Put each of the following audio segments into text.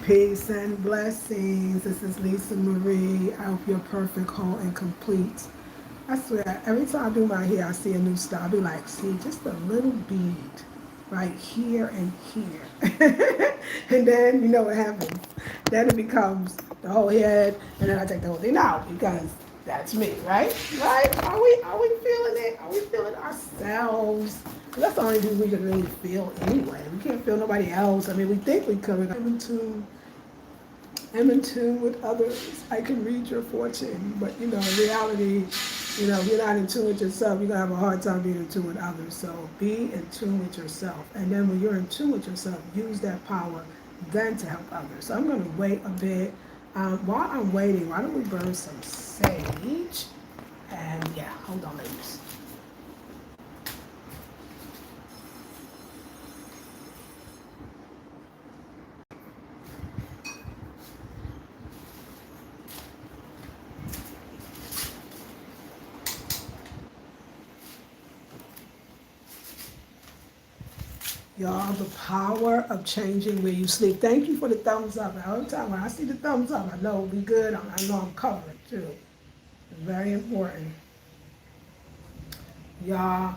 Peace and blessings. This is Lisa Marie. I hope you're perfect, whole, and complete. I swear, every time I do my hair, I see a new style. I'll be like, see, just a little bead right here and here. And then, you know what happens? Then it becomes the whole head, and then I take the whole thing out because that's me, right? Right? Are we feeling it? Are we feeling ourselves? 'Cause that's the only thing we can really feel anyway. We can't feel nobody else. I mean, we think we could. I'm in tune with others. I can read your fortune, but in reality, if you're not in tune with yourself, you're gonna have a hard time being in tune with others. So be in tune with yourself, and then when you're in tune with yourself, use that power then to help others. So I'm gonna wait a bit. While I'm waiting, why don't we burn some sage? And yeah, hold on, ladies. Y'all, the power of changing where you sleep. Thank you for the thumbs up. All the time when I see the thumbs up, I know we good. I know I'm covered too. It's very important. Y'all,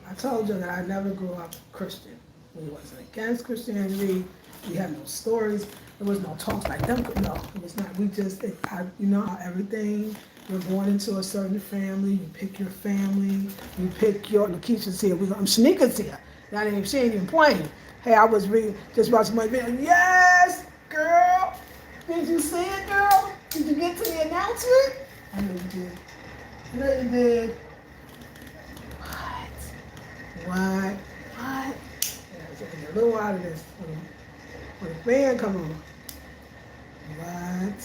I told you that I never grew up Christian. We wasn't against Christianity. We had no stories. There was no talks like them. No, it was not. We just, everything. You're born into a certain family. You pick your family. You pick your. Lakeisha's here. Shanika's here. Now she ain't even playing. Hey, I was reading, just watching my video. Yes, girl. Did you see it, girl? Did you get to the announcement? I know you did. I know you did. What? Yeah, so a little out of this. When the fan come on. What?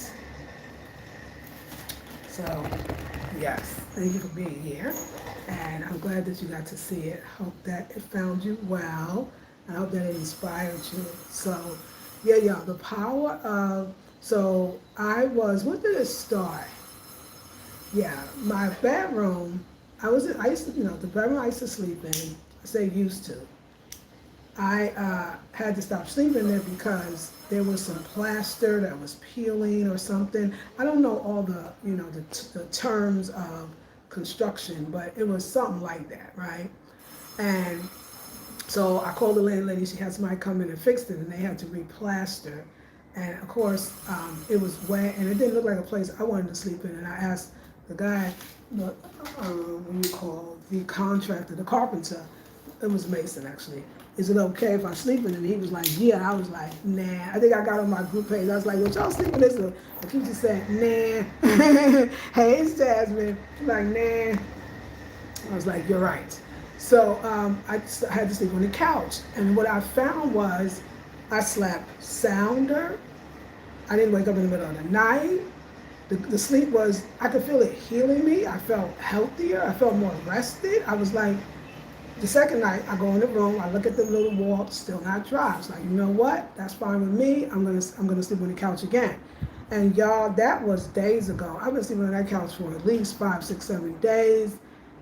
So, yes, thank you for being here. And I'm glad that you got to see it. Hope that it found you well. I hope that it inspired you. So, yeah, the power of, when did it start? Yeah, my bedroom, I used to, the bedroom I used to sleep in, I say used to. I had to stop sleeping there because there was some plaster that was peeling or something. I don't know all the, the terms of construction, but it was something like that, right? And so I called the landlady. She had somebody come in and fix it, and they had to replaster. And of course, it was wet, and it didn't look like a place I wanted to sleep in. And I asked the guy, what you call the contractor, the carpenter. It was Mason actually. Is it okay if I sleep in it? And he was like, yeah. I was like, nah. I think I got on my group page. I was like, well, y'all sleep in this? And he just said, nah. Hey, it's Jasmine. She's like, nah. I was like, you're right. So I had to sleep on the couch. And what I found was I slept sounder. I didn't wake up in the middle of the night. The sleep was, I could feel it healing me. I felt healthier. I felt more rested. I was like, the second night, I go in the room, I look at the little wall, still not dry. It's like, you know what? That's fine with me. I'm gonna sleep on the couch again. And y'all, that was days ago. I've been sleeping on that couch for at least 5, 6, 7 days,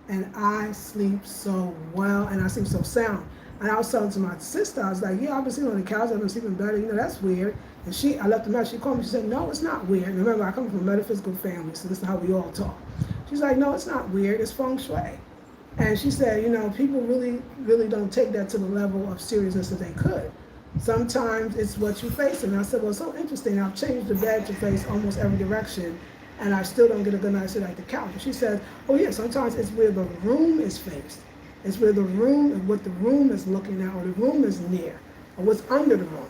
and I sleep so well, and I sleep so sound. And I was telling to my sister, I was like, yeah, I've been sleeping on the couch. I've been sleeping better. That's weird. And I left a message. She called me. She said, no, it's not weird. And remember, I come from a metaphysical family, so this is how we all talk. She's like, no, it's not weird. It's feng shui. And she said, people really, really don't take that to the level of seriousness that they could. Sometimes it's what you face. And I said, well, it's so interesting. I've changed the bed to face almost every direction, and I still don't get a good night's sleep like the couch. And she said, oh, yeah, sometimes it's where the room is faced. It's where the room and what the room is looking at, or the room is near, or what's under the room.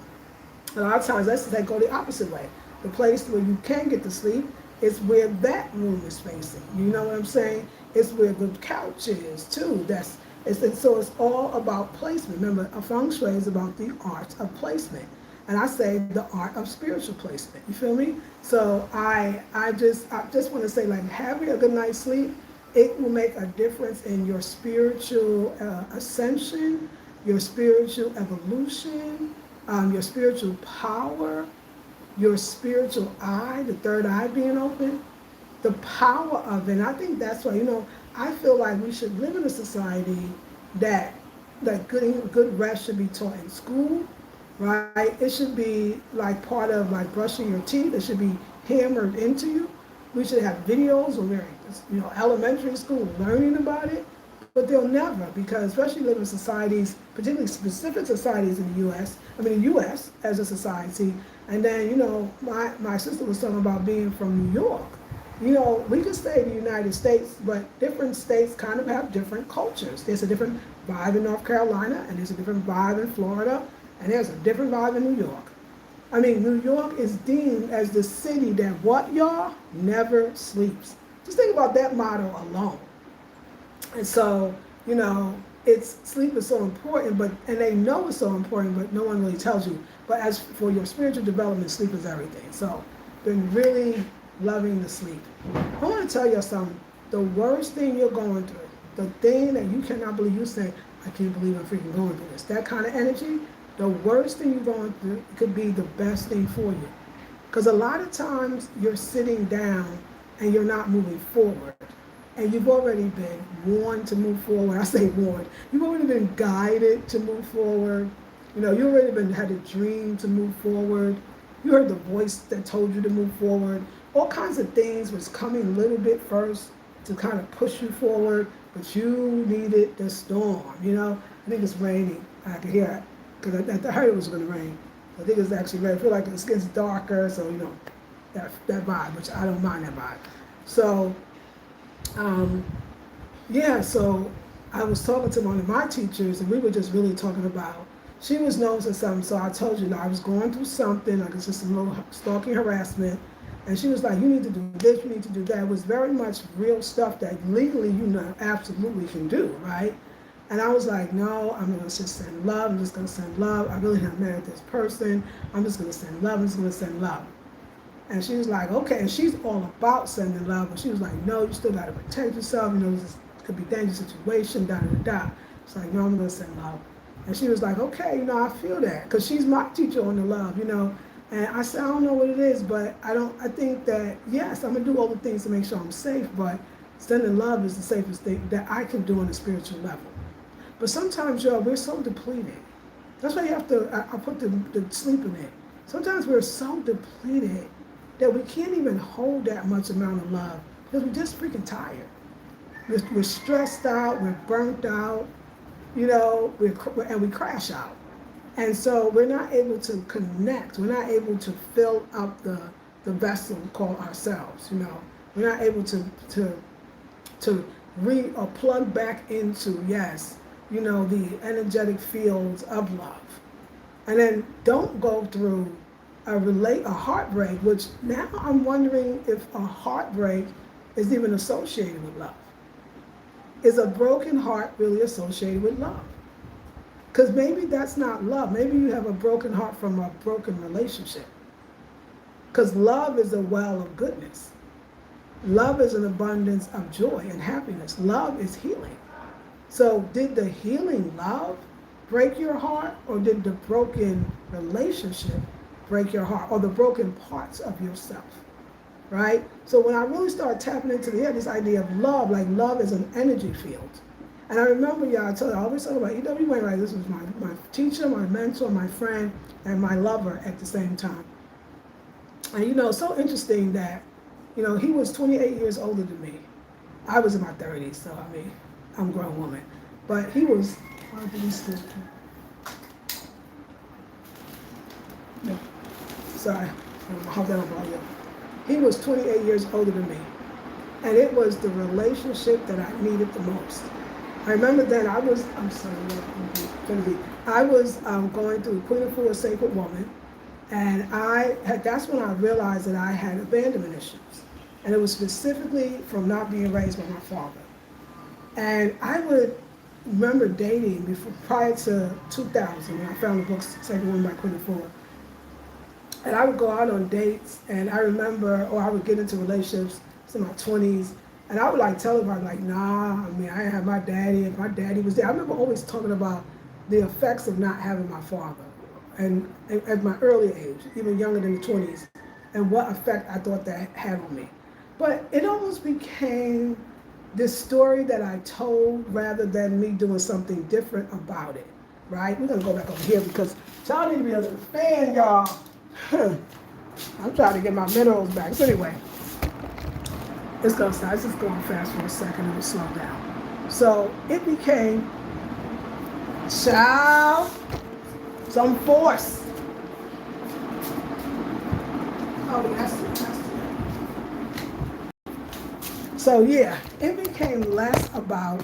A lot of times, let's say go the opposite way. The place where you can get to sleep is where that room is facing. You know what I'm saying? It's where the couch is too. So it's all about placement. Remember, a feng shui is about the art of placement, and I say the art of spiritual placement. You feel me? So I just want to say, like, having a good night's sleep, it will make a difference in your spiritual ascension, your spiritual evolution, your spiritual power, your spiritual eye, the third eye being open. The power of it. And I think that's why, I feel like we should live in a society that good rest should be taught in school. right? It should be like part of like brushing your teeth. It should be hammered into you. We should have videos when we're in, elementary school learning about it, but they'll never, because especially living in societies, particularly specific societies in the U.S. I mean, the U.S. as a society, and then my sister was talking about being from New York. We could say the United States, but different states kind of have different cultures. There's a different vibe in North Carolina, and there's a different vibe in Florida, and there's a different vibe in New York. I mean, New York is deemed as the city that what, y'all? Never sleeps. Just think about that motto alone. And so, it's sleep is so important, and they know it's so important, but no one really tells you. But as for your spiritual development, sleep is everything. So, been really loving the sleep. I want to tell you something. The worst thing you're going through, the thing that you cannot believe, you say, I can't believe I'm freaking going through this. That kind of energy, the worst thing you're going through could be the best thing for you. Because a lot of times you're sitting down and you're not moving forward. And you've already been warned to move forward. I say warned. You've already been guided to move forward. You already had a dream to move forward. You heard the voice that told you to move forward. All kinds of things was coming a little bit first to kind of push you forward, but you needed the storm. I think it's raining. I can hear it because I heard it was going to rain. I think it's actually raining. I feel like it's getting darker, so that vibe, which I don't mind that vibe. So. So I was talking to one of my teachers, and we were just really talking about, she was noticing something, so I told you that I was going through something, like it's just a little stalking harassment, and she was like, you need to do this, you need to do that. It was very much real stuff that legally absolutely can do, right? And I was like, no, I'm going to just send love, I'm just going to send love, I really not mad at this person, I'm just going to send love, I'm just going to send love. And she was like, okay, and she's all about sending love, but she was like, no, you still got to protect yourself, this could be a dangerous situation, da-da-da-da. It's like, no, I'm going to send love. And she was like, okay, I feel that, because she's my teacher on the love, And I said, I don't know what it is, but I think that, yes, I'm going to do all the things to make sure I'm safe, but sending love is the safest thing that I can do on a spiritual level. But sometimes, y'all, we're so depleted. That's why you have to, I put the sleep in it. Sometimes we're so depleted that we can't even hold that much amount of love because we're just freaking tired. We're stressed out, we're burnt out, and we crash out. And so we're not able to connect, we're not able to fill up the vessel called ourselves, We're not able to plug back into, yes, the energetic fields of love. And then don't go through a heartbreak, which now I'm wondering if a heartbreak is even associated with love. Is a broken heart really associated with love? Because maybe that's not love. Maybe you have a broken heart from a broken relationship. Because love is a well of goodness. Love is an abundance of joy and happiness. Love is healing. So did the healing love break your heart, or did the broken relationship break your heart, or the broken parts of yourself, right? So when I really started tapping into this idea of love, like love is an energy field. And I remember, I always talk about E.W. Wainwright. This was my teacher, my mentor, my friend, and my lover at the same time. And so interesting that, he was 28 years older than me. I was in my 30s, so I'm a grown woman. But he was, no. Sorry, I hope that don't bother you. He was 28 years older than me. And it was the relationship that I needed the most. I remember then I was going through Queen of Four Sacred Woman. And that's when I realized that I had abandonment issues. And it was specifically from not being raised by my father. And I would remember dating prior to 2000, when I found the book Sacred Woman by Queen of Four. And I would go out on dates, and I remember, or I would get into relationships in my 20s, and I would tell everybody, nah, I didn't have my daddy, and my daddy was there. I remember always talking about the effects of not having my father, and at my early age, even younger than the 20s, and what effect I thought that had on me. But it almost became this story that I told rather than me doing something different about it. right? We're gonna go back over here because y'all need to be under the fan, y'all. I'm trying to get my minerals back. So anyway, it's gonna start. It's just going fast for a second. It'll slow down. So it became, child, some force. Oh, that's it. So yeah, it became less about,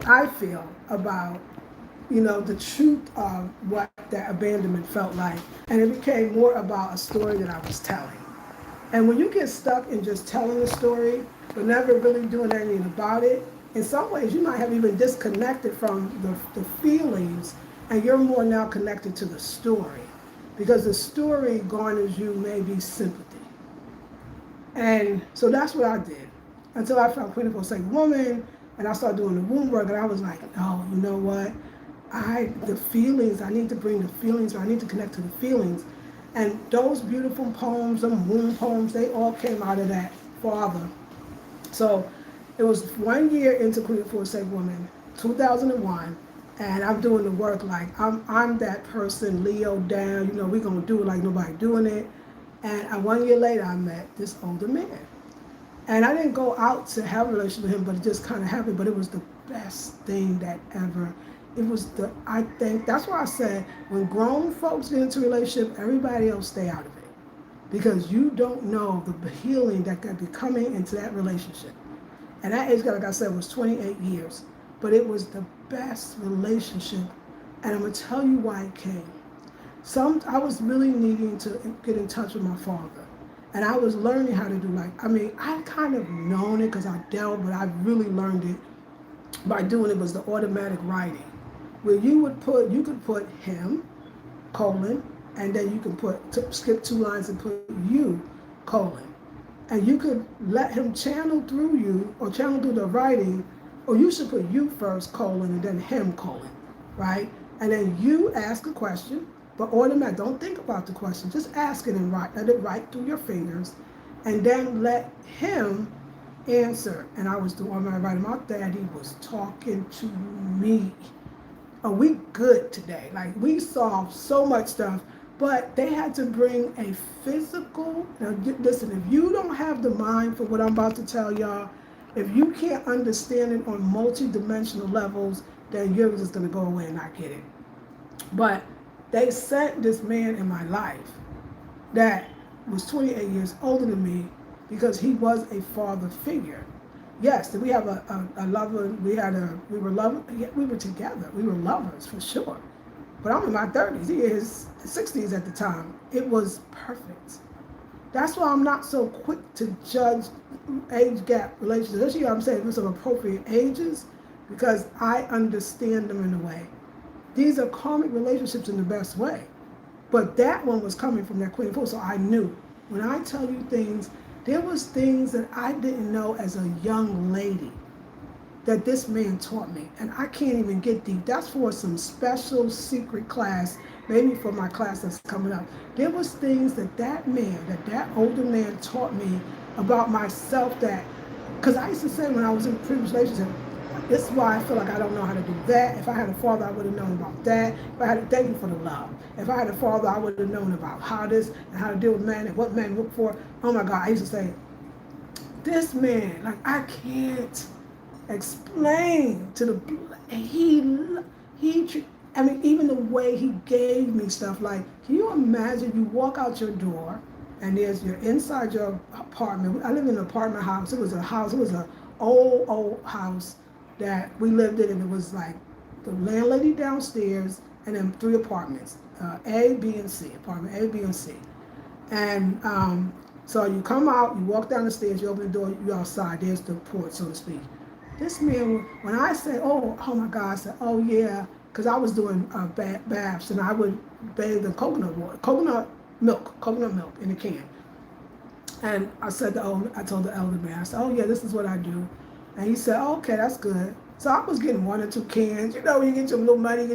I feel, about, the truth of what that abandonment felt like. And it became more about a story that I was telling. And when you get stuck in just telling a story, but never really doing anything about it, in some ways you might have even disconnected from the feelings, and you're more now connected to the story. Because the story garners you maybe sympathy. And so that's what I did. Until I found Queen of Forsaken Woman, and I started doing the womb work, and I was like, no, you know what? The feelings, I need to bring the feelings, or I need to connect to the feelings. And those beautiful poems, them womb poems, they all came out of that father. So it was 1 year into Queen of Forsaken Woman, 2001, and I'm doing the work like I'm that person, Leo down, we're gonna do it like nobody doing it. And 1 year later, I met this older man. And I didn't go out to have a relationship with him, but it just kind of happened. But it was the best thing that ever. I think, that's why I said, when grown folks get into a relationship, everybody else stay out of it. Because you don't know the healing that could be coming into that relationship. And that age, like I said, was 28 years. But it was the best relationship. And I'm going to tell you why it came. I was really needing to get in touch with my father. And I was learning how to do I kind of known it because I dealt, but I really learned it by doing it was the automatic writing. Where you could put him, colon, and then you can skip 2 lines and put you, colon. And you could let him channel through you or channel through the writing, or you should put you first, colon, and then him, colon, right? And then you ask a question, but automatic, don't think about the question, just ask it and let it write through your fingers, and then let him answer. And I was doing my writing. My daddy was talking to me. Oh, we good today. Like, we solved so much stuff, but they had to bring a physical. Now, listen, if you don't have the mind for what I'm about to tell y'all, if you can't understand it on multi-dimensional levels, then you're just going to go away and not get it. But they sent this man in my life that was 28 years older than me because he was a father figure. Yes, we have a lover. We were together. We were lovers for sure. But I'm in my 30s. He is 60s at the time. It was perfect. That's why I'm not so quick to judge age gap relationships. Especially, I'm saying with some appropriate ages, because I understand them in a way. These are karmic relationships in the best way. But that one was coming from that Queen of Force, so I knew. When I tell you things, there was things that I didn't know as a young lady that this man taught me. And I can't even get deep. That's for some special secret class, maybe for my class that's coming up. There was things that older man taught me about myself because I used to say when I was in previous relationships, this is why I feel like I don't know how to do that. If I had a father, I would have known about that. Thank you for the love. If I had a father, I would have known about how this and how to deal with men and what men look for. Oh my God, I used to say, this man, like, I can't explain to even the way he gave me stuff, like, can you imagine you walk out your door and you're inside your apartment. I live in an apartment house. It was an old house that we lived in, and it was like the landlady downstairs and then 3 apartments, A, B, and C, apartment A, B, and C. And so you come out, you walk down the stairs, you open the door, you're outside, there's the porch, so to speak. This man, when I said, oh my God, I said, oh yeah, because I was doing baths, and I would bathe in coconut milk in a can. And I told the elder man, I said, oh yeah, this is what I do. And he said, oh, okay, that's good. So I was getting 1 or 2 cans, you get your little money.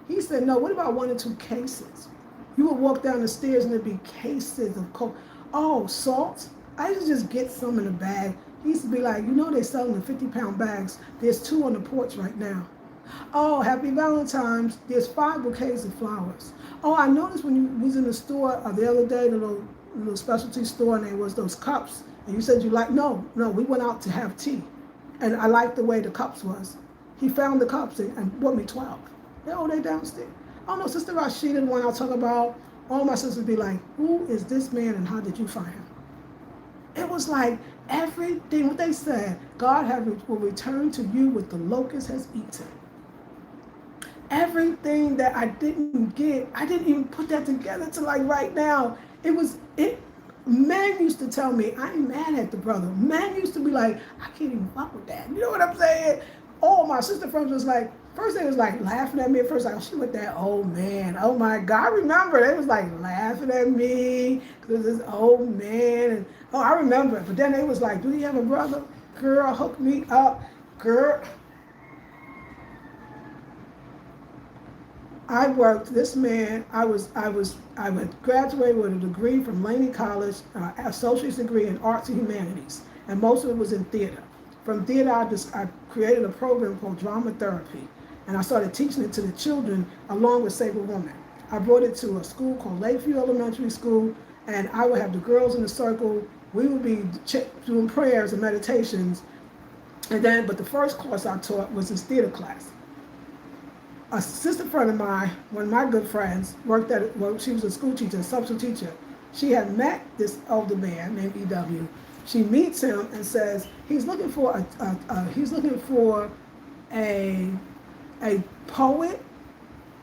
He said, no, what about 1 or 2 cases? You would walk down the stairs and there'd be cases of coke. Oh, salt? I used to just get some in a bag. He used to be like, they're selling the 50-pound bags. There's 2 on the porch right now. Oh, happy Valentine's. There's 5 bouquets of flowers. Oh, I noticed when you was in the store the other day, the little specialty store, and there was those cups, and you said you like, no, we went out to have tea. And I liked the way the cups was. He found the cups and bought me 12. They downstairs. Oh no, Sister Rashida, the one I'll talk about, all my sisters be like, who is this man and how did you find him? It was like everything, what they said, God will return to you what the locust has eaten. Everything that I didn't get, I didn't even put that together till like right now. Men used to tell me, I ain't mad at the brother. Men used to be like, I can't even fuck with that. You know what I'm saying? All my sister friends was like, first they was like laughing at me at first, like, oh, she with that old man. Oh my God, I remember they was like laughing at me because this old man. And oh, I remember. But then they was like, do you have a brother? Girl, hook me up. Girl. I worked, this man, I graduated with a degree from Laney College, associate's degree in arts and humanities, and most of it was in theater. From theater, I created a program called drama therapy, and I started teaching it to the children along with Save a Woman. I brought it to a school called Lakeview Elementary School, and I would have the girls in a circle. We would be doing prayers and meditations, but the first course I taught was this theater class. A sister friend of mine, one of my good friends, she was a school teacher, a substitute teacher. She had met this older man named E.W. She meets him and says he's looking for a poet,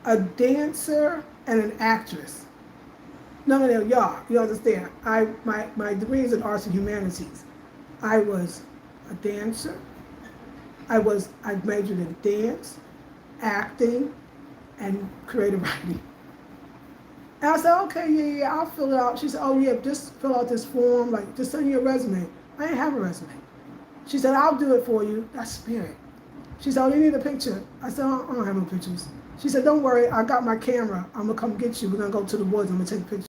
a dancer, and an actress. No, y'all, you understand? My degree is in arts and humanities. I was a dancer. I majored in dance, acting, and creative writing. And I said, okay, yeah, I'll fill it out. She said, oh yeah, just fill out this form, like just send you a resume. I didn't have a resume. She said, I'll do it for you. That's spirit. She said, oh, you need a picture. I said, I don't have no pictures. She said, don't worry, I got my camera. I'm gonna come get you. We're gonna go to the woods. I'm gonna take pictures.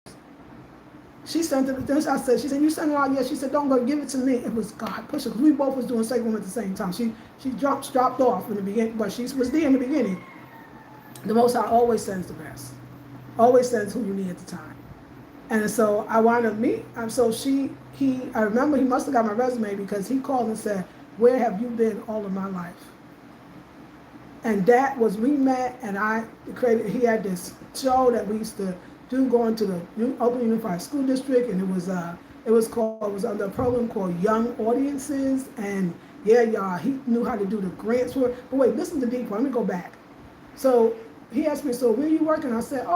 She sent it. Then she said, you sent it out? Yeah. She said, don't go, give it to me. It was God push her, because we both was doing Sacred Women at the same time. She dropped off in the beginning, but she was there in the beginning. The Most High always sends the best. Always sends who you need at the time. And so I wound up I remember he must have got my resume because he called and said, where have you been all of my life? And that was, we met, and he had this show that we used to do going to the Oakland Unified School District, and it was under a program called Young Audiences, and yeah, y'all, he knew how to do the grants for it. But wait, listen to the deep part. Let me go back. So he asked me, so where are you working? I said,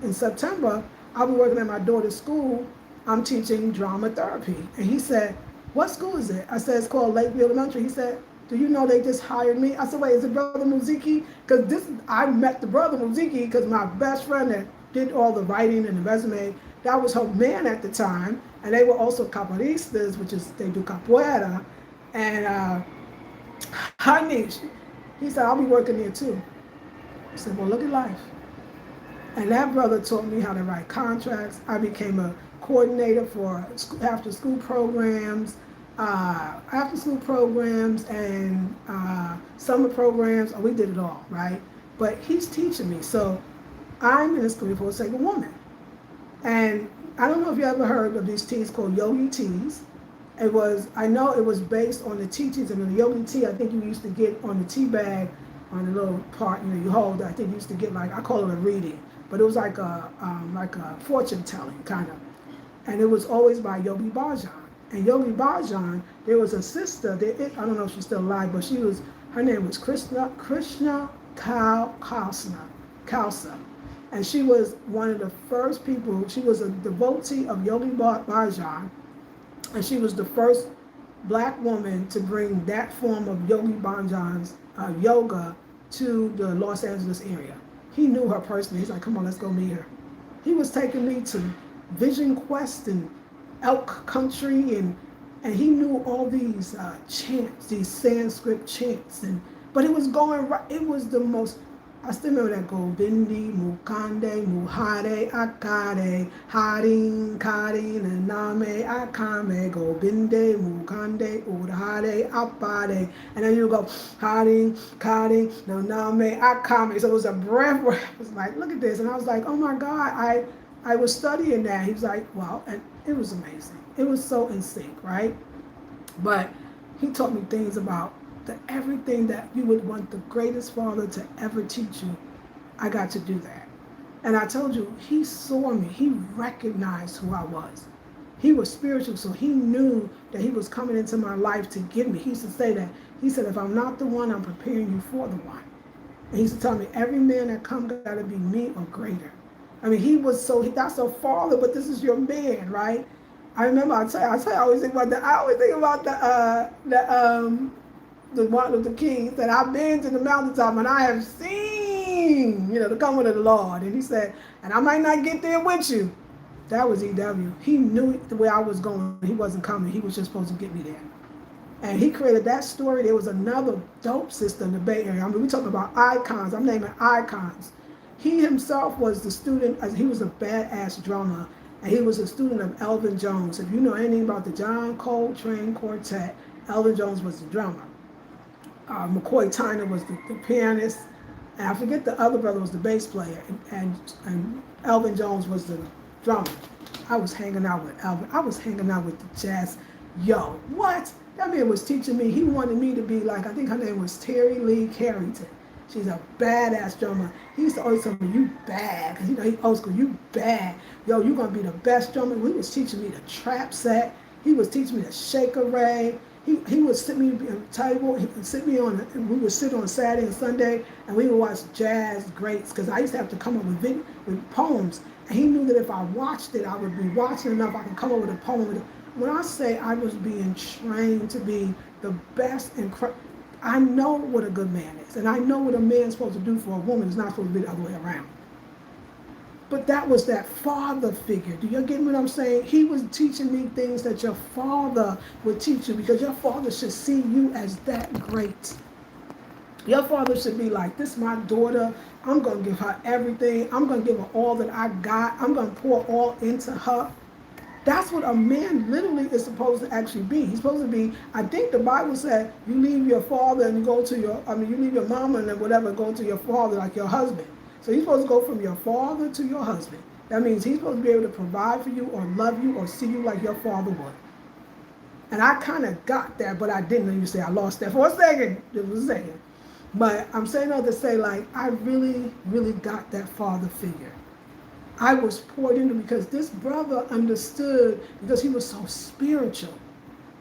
in September, I'll be working at my daughter's school. I'm teaching drama therapy. And he said, what school is it? I said, it's called Lakeview Elementary. He said, do you know they just hired me? I said, wait, is it Brother Muziki? Because I met the Brother Muziki because my best friend that did all the writing and the resume, that was her man at the time. And they were also capoeiristas, which is, they do capoeira. And honey, he said, I'll be working there too. I said, well, look at life. And that brother taught me how to write contracts. I became a coordinator for after-school programs, and summer programs. We did it all, right? But he's teaching me. So I'm in a school for a Sacred Woman. And I don't know if you ever heard of these teas called yogi teas. I know it was based on the teachings, and the yogi tea, I think you used to get on the tea bag, on the little part, you hold. I think you used to get, like, I call it a reading, but it was like a fortune telling kind of. And it was always by Yogi Bhajan. And Yogi Bhajan, there was a sister, I don't know if she's still alive, but her name was Krishna Khalsa. And she was one of the first people, she was a devotee of Yogi Bhajan, and she was the first black woman to bring that form of Yogi Bhajan's yoga to the Los Angeles area. He knew her personally. He's like, come on, let's go meet her. He was taking me to Vision Quest and Elk Country, and he knew all these chants, these Sanskrit chants, but it was going right. It was the most I still remember that go bindi, mukande, muhade, akade, harin, karin, naname, akame, go binde, mukande, udhade, apade. And then you go harin, karin, naname, akame. So it was a breath where I was like, look at this. And I was like, oh my God, I was studying that. He was like, wow. And it was amazing. It was so in sync, right? But he taught me things about everything that you would want the greatest father to ever teach you. I got to do that. And I told you, he saw me. He recognized who I was. He was spiritual, so he knew that he was coming into my life to give me. He used to say that. He said, if I'm not the one, I'm preparing you for the one. And he used to tell me, every man that comes got to be me or greater. I mean, he was so, that's a father, but this is your man, right? I remember, I always think about the Martin Luther King said, I've been to the mountaintop and I have seen, the coming of the Lord. And he said, and I might not get there with you. That was E.W. He knew the way I was going. He wasn't coming. He was just supposed to get me there. And he created that story. There was another dope sister in the Bay Area. I mean, we talking about icons. I'm naming icons. He himself was the student, he was a badass drummer. And he was a student of Elvin Jones. If you know anything about the John Coltrane Quartet, Elvin Jones was the drummer. McCoy Tyner was the pianist, and I forget the other brother was the bass player, and Elvin Jones was the drummer. I was hanging out with Elvin. I was hanging out with the jazz. Yo, what? That man was teaching me. He wanted me to be like, I think her name was Terry Lee Carrington. She's a badass drummer. He used to always tell me, you bad. Because he old school, you bad. Yo, you going to be the best drummer. He was teaching me the trap set. He was teaching me the shaker ray. He would sit me at a table, he would sit me and we would sit on Saturday and Sunday, and we would watch jazz greats, because I used to have to come up with poems, and he knew that if I watched it, I would be watching enough, I could come up with a poem. When I say I was being trained to be the best, I know what a good man is, and I know what a man's supposed to do for a woman is not supposed to be the other way around. But that was that father figure. Do you get what I'm saying? He was teaching me things that your father would teach you, because your father should see you as that great. Your father should be like, this is my daughter. I'm going to give her everything. I'm going to give her all that I got. I'm going to pour all into her. That's what a man literally is supposed to actually be. He's supposed to be, I think the Bible said, you leave your father and you go to you leave your mama and then whatever, go to your father, like your husband. So he's supposed to go from your father to your husband. That means he's supposed to be able to provide for you or love you or see you like your father would. And I kind of got that, but I didn't. You say I lost that for a second. It was a second. But I'm saying all to say, like, I really, really got that father figure. I was poured into, because this brother understood, because he was so spiritual.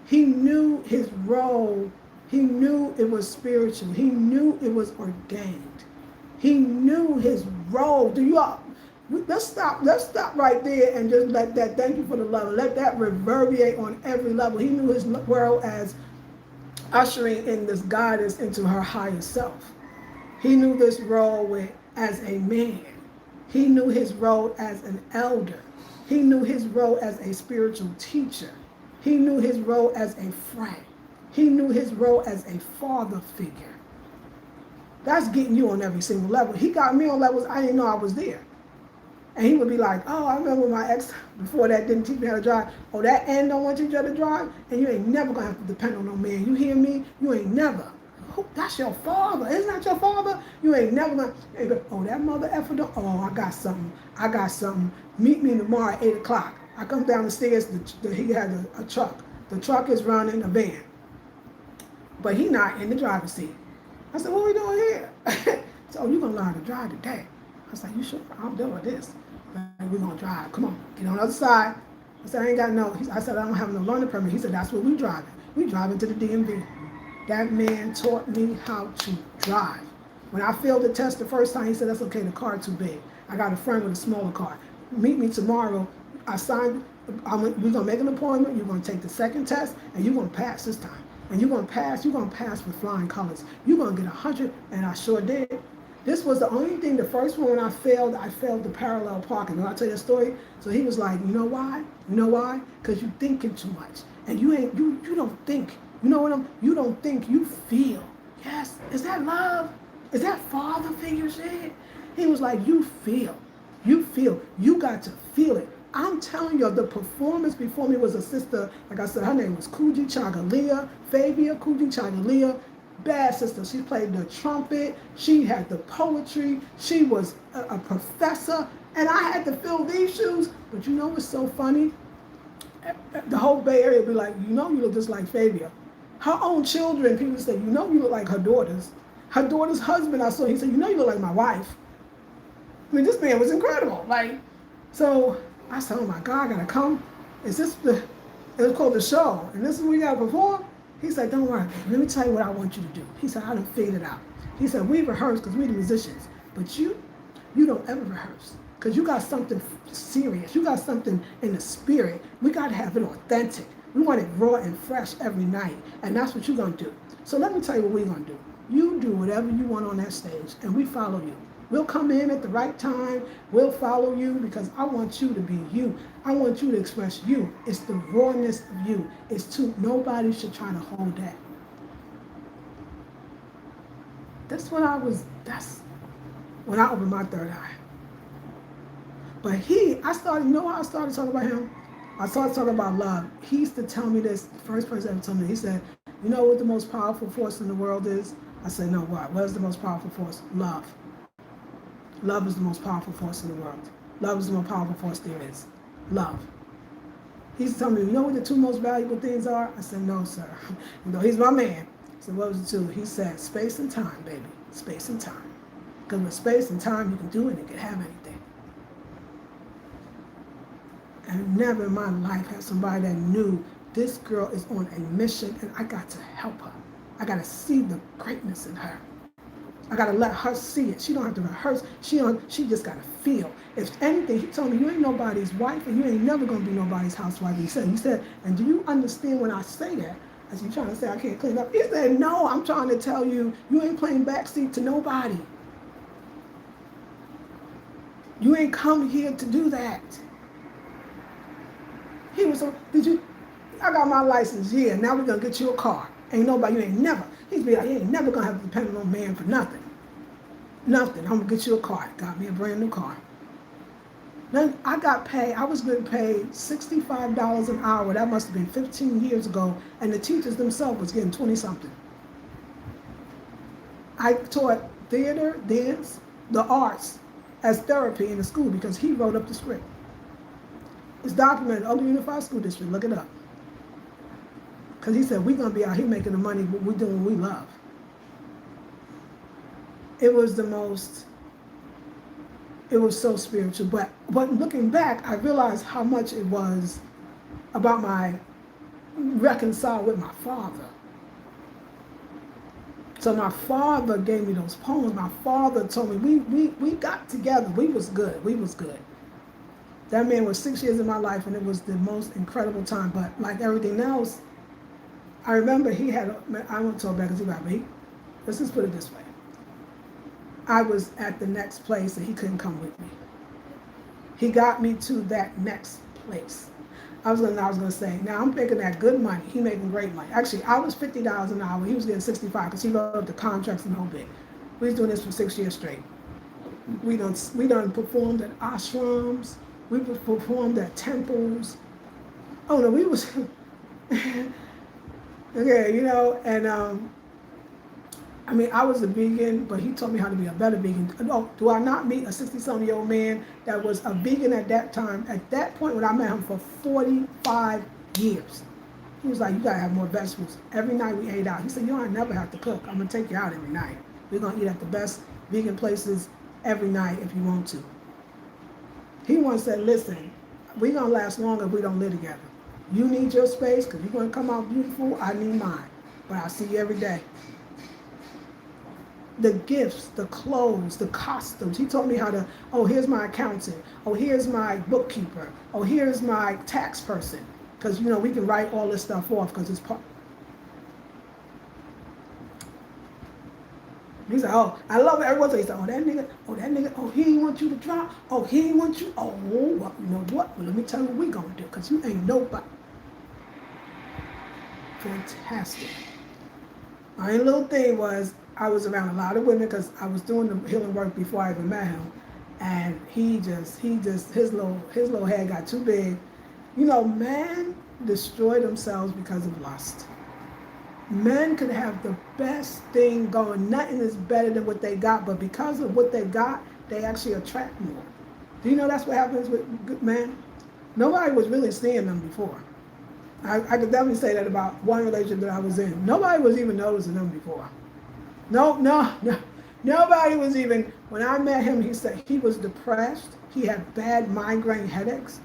He knew his role. He knew it was spiritual. He knew it was ordained. He knew his role. Let's stop right there and just let that, thank you for the love, let that reverberate on every level. He knew his role as ushering in this goddess into her higher self. He knew this role as a man. He knew his role as an elder. He knew his role as a spiritual teacher. He knew his role as a friend. He knew his role as a father figure. That's getting you on every single level. He got me on levels I didn't know I was there. And he would be like, oh, I remember my ex before that didn't teach me how to drive. Oh, that end don't want you to drive? And you ain't never going to have to depend on no man. You hear me? You ain't never. Oh, that's your father. Isn't that your father? You ain't never going to. Oh, that mother effer. Oh, I got something. Meet me tomorrow at 8 o'clock. I come down the stairs. He had a truck. The truck is running a van. But he not in the driver's seat. I said, what are we doing here? So, you're going to learn to drive today. I was like, you sure? I'm doing this. Like, we're going to drive. Come on, get on the other side. I said, I ain't got no. I said, I don't have no learning permit. He said, that's what we driving. We driving to the DMV. That man taught me how to drive. When I failed the test the first time, he said, that's okay, the car too big. I got a friend with a smaller car. Meet me tomorrow. We're going to make an appointment. You're going to take the second test, and you're going to pass this time. And you're going to pass with flying colors. You're going to get 100, and I sure did. This was the only thing, the first one when I failed the parallel parking. When I tell you the story, so he was like, you know why? You know why? Because you're thinking too much. And you don't think. You know what you don't think, you feel. Yes, is that love? Is that father figure shit? He was like, you feel, you got to feel it. I'm telling you, the performance before me was a sister, like I said, her name was Kuji Chagalia, Fabia Kuji Chagalia, bad sister. She played the trumpet, she had the poetry, she was a professor, and I had to fill these shoes. But you know what's so funny? The whole Bay Area would be like, you know you look just like Fabia. Her own children, people say, you know you look like her daughters. Her daughter's husband, I saw, he said, you know you look like my wife. I mean, this man was incredible. Like, so I said, oh my God, I gotta come. Is this it was called The Show, and this is what we gotta perform? He said, don't worry, baby. Let me tell you what I want you to do. He said, I done figured it out. He said, we rehearse because we the musicians, but you don't ever rehearse because you got something serious. You got something in the spirit. We gotta have it authentic. We want it raw and fresh every night, and that's what you're gonna do. So let me tell you what we're gonna do. You do whatever you want on that stage, and we follow you. We'll come in at the right time. We'll follow you because I want you to be you. I want you to express you. It's the rawness of you. Nobody should try to hold that. That's when I opened my third eye. But I started, you know how I started talking about him? I started talking about love. He used to tell me this, the first person ever told me, he said, you know what the most powerful force in the world is? I said, no, what? What is the most powerful force? Love. Love is the most powerful force in the world. Love is the most powerful force there is. Love. He's telling me, you know what the two most valuable things are? I said, no, sir. You know, he's my man. I said, what was the two? He said, space and time, baby. Space and time. Because with space and time, you can do anything, you can have anything. And never in my life had somebody that knew this girl is on a mission and I got to help her. I got to see the greatness in her. I got to let her see it. She don't have to rehearse. She just got to feel. If anything, he told me, you ain't nobody's wife and you ain't never going to be nobody's housewife. He said, and do you understand when I say that? I said, you trying to say I can't clean up? He said, no, I'm trying to tell you, you ain't playing backseat to nobody. You ain't come here to do that. He was so, I got my license, yeah, now we're going to get you a car. Ain't nobody, you ain't never. He'd be like, you ain't never going to have to depend on a man for nothing. Nothing. I'm going to get you a car. Got me a brand new car. Then I was getting paid $65 an hour. That must have been 15 years ago. And the teachers themselves was getting 20-something. I taught theater, dance, the arts as therapy in the school because he wrote up the script. It's documented, Oakland Unified School District, look it up. Because he said, we're going to be out here making the money, but we're doing what we love. It was so spiritual. But looking back, I realized how much it was about my reconcile with my father. So my father gave me those poems. My father told me, we got together. We was good. That man was 6 years in my life, and it was the most incredible time. But like everything else, I remember I won't talk back because he got me. Let's just put it this way. I was at the next place and he couldn't come with me. He got me to that next place. I was gonna say, now I'm making that good money. He making great money. Actually, I was $50 an hour. He was getting $65 because he wrote up the contracts and the whole bit. We was doing this for 6 years straight. We done performed at ashrams. We performed at temples. Oh no, we was okay, you know, and I mean, I was a vegan, but he taught me how to be a better vegan. Oh, do I not meet a 60-something-year-old man that was a vegan at that time? At that point, when I met him for 45 years, he was like, you gotta have more vegetables. Every night we ate out. He said, you don't never have to cook. I'm gonna take you out every night. We're gonna eat at the best vegan places every night if you want to. He once said, listen, we're gonna last longer if we don't live together. You need your space because you're gonna come out beautiful. I need mine, but I'll see you every day. The gifts, the clothes, the costumes. He taught me how to, oh, here's my accountant. Oh, here's my bookkeeper. Oh, here's my tax person. Because, you know, we can write all this stuff off because it's part. He said, oh, I love it. Everyone says, oh, that nigga, oh, he ain't want you to drop. Oh, he ain't want you. Oh, well, you know what? Well, let me tell you what we gonna do because you ain't nobody. Fantastic. My little thing was, I was around a lot of women because I was doing the healing work before I even met him, and his little head got too big. You know, men destroy themselves because of lust. Men could have the best thing going. Nothing is better than what they got, but because of what they got, they actually attract more. Do you know that's what happens with good men? Nobody was really seeing them before. I could definitely say that about one relationship that I was in. Nobody was even noticing them before. No. Nobody was even, when I met him, he said he was depressed. He had bad migraine headaches.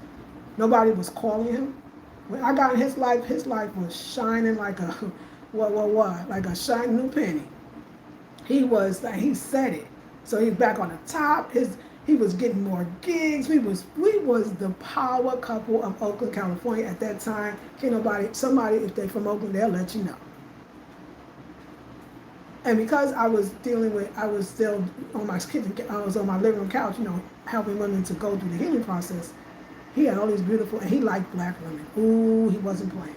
Nobody was calling him. When I got in his life was shining like a, like a shiny new penny. He said it. So he's back on the top. He was getting more gigs. We was the power couple of Oakland, California at that time. Somebody, if they're from Oakland, they'll let you know. And because I was still on my I was on my living room couch, helping women to go through the healing process. He had all these beautiful, and he liked black women. Ooh, he wasn't playing.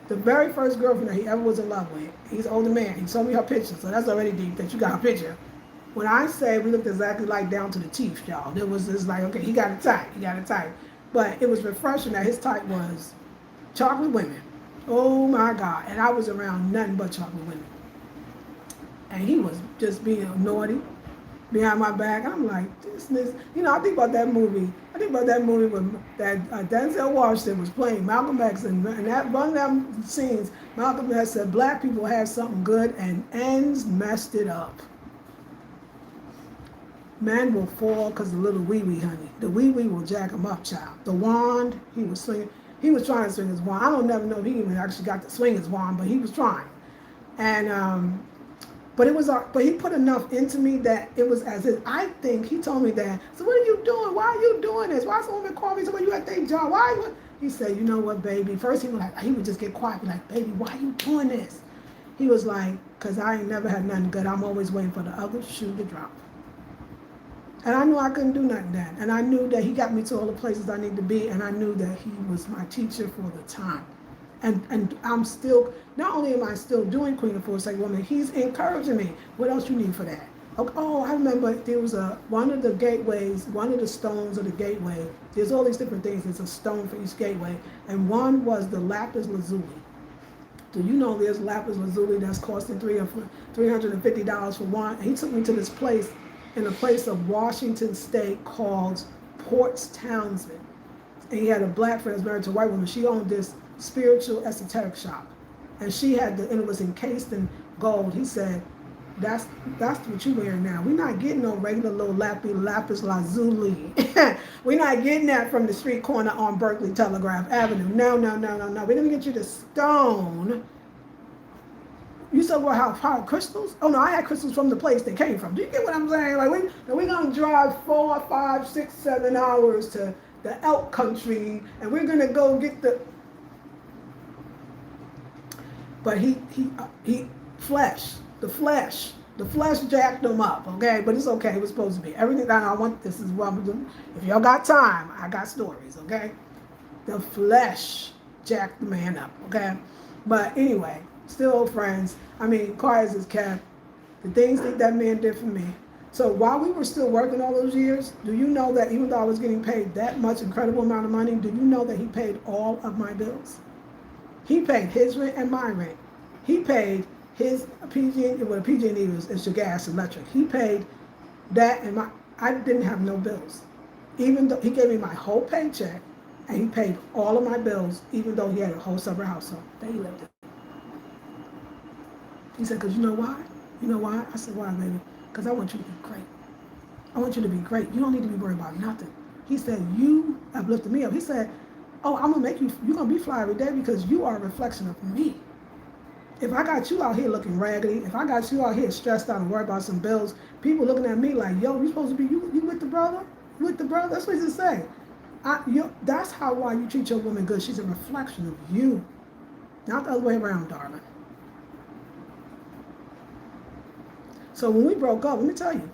The very first girlfriend that he ever was in love with, he's an older man. He showed me her picture, so that's already deep that you got a picture. When I say we looked exactly like down to the teeth, y'all, there was this like, okay, he got it tight. But it was refreshing that his type was chocolate women. Oh my God. And I was around nothing but chocolate women. And he was just being naughty behind my back. I'm like, this. I think about that movie. When that Denzel Washington was playing Malcolm X, and that one of them scenes, Malcolm X said, black people have something good and ends messed it up. Man will fall because of the little wee-wee, honey. The wee-wee will jack him up, child. The wand, he was swinging. He was trying to swing his wand. I don't never know if he even actually got to swing his wand, but he was trying. And but he put enough into me that it was as if, I think he told me that, so what are you doing? Why are you doing this? Why someone call me? So when you at their job, why? He said, you know what, baby? First he would just get quiet, be like, baby, why are you doing this? He was like, because I ain't never had nothing good. I'm always waiting for the other shoe to drop. And I knew I couldn't do nothing then. And I knew that he got me to all the places I need to be, and I knew that he was my teacher for the time. And I'm still, not only am I still doing Queen of Foresight Woman, he's encouraging me. What else you need for that? Oh, I remember there was one of the gateways, one of the stones of the gateway. There's all these different things. There's a stone for each gateway. And one was the lapis lazuli. Do you know there's lapis lazuli that's costing $350 for one? And he took me to this place in a place of Washington State called Ports Townsend. And he had a black friend who's married to a white woman. She owned this spiritual esoteric shop. And and it was encased in gold. He said, that's what you're wearing now. We're not getting no regular little lapis lazuli. We're not getting that from the street corner on Berkeley Telegraph Avenue. No. We're going to get you the stone. You said, well, how crystals? Oh no, I had crystals from the place they came from. Do you get what I'm saying? Like we're gonna drive 4, 5, 6, 7 hours to the elk country, and we're gonna go get the. But the flesh jacked him up. Okay, but it's okay. It was supposed to be everything that I want. This is what I'm doing. If y'all got time, I got stories. Okay, the flesh jacked the man up. Okay, but anyway. Still old friends. I mean, car as is kept. The things that man did for me. So while we were still working all those years, do you know that even though I was getting paid that much incredible amount of money, do you know that he paid all of my bills? He paid his rent and my rent. He paid his PG&E, well, PG&E is your gas, electric. He paid that, and I didn't have no bills. Even though he gave me my whole paycheck, and he paid all of my bills, even though he had a whole separate household that he lived in. He said, because you know why? You know why? I said, why, baby? Because I want you to be great. I want you to be great. You don't need to be worried about nothing. He said, you have lifted me up. He said, oh, I'm going to make you're going to be fly every day because you are a reflection of me. If I got you out here looking raggedy, if I got you out here stressed out and worried about some bills, people looking at me like, yo, you supposed to be, you with the brother? You with the brother? That's what he say. That's why you treat your woman good. She's a reflection of you. Not the other way around, darling. So when we broke up, let me tell you,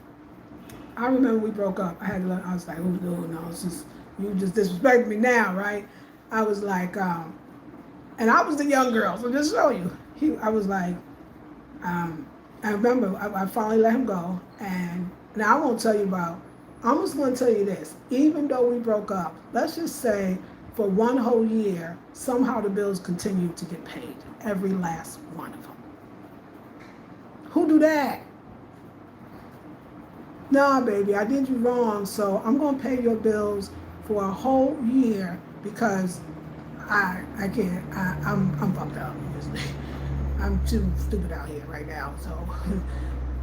I remember we broke up. I was like, oh no, it's just, you just disrespect me now, right? I was like, and I was the young girl, so just show you. I was like, I remember I finally let him go, and now I won't tell you about. I'm just going to tell you this. Even though we broke up, let's just say for one whole year, somehow the bills continued to get paid, every last one of them. Who do that? Nah, baby, I did you wrong, so I'm going to pay your bills for a whole year because I can't. I'm fucked up. I'm too stupid out here right now. So,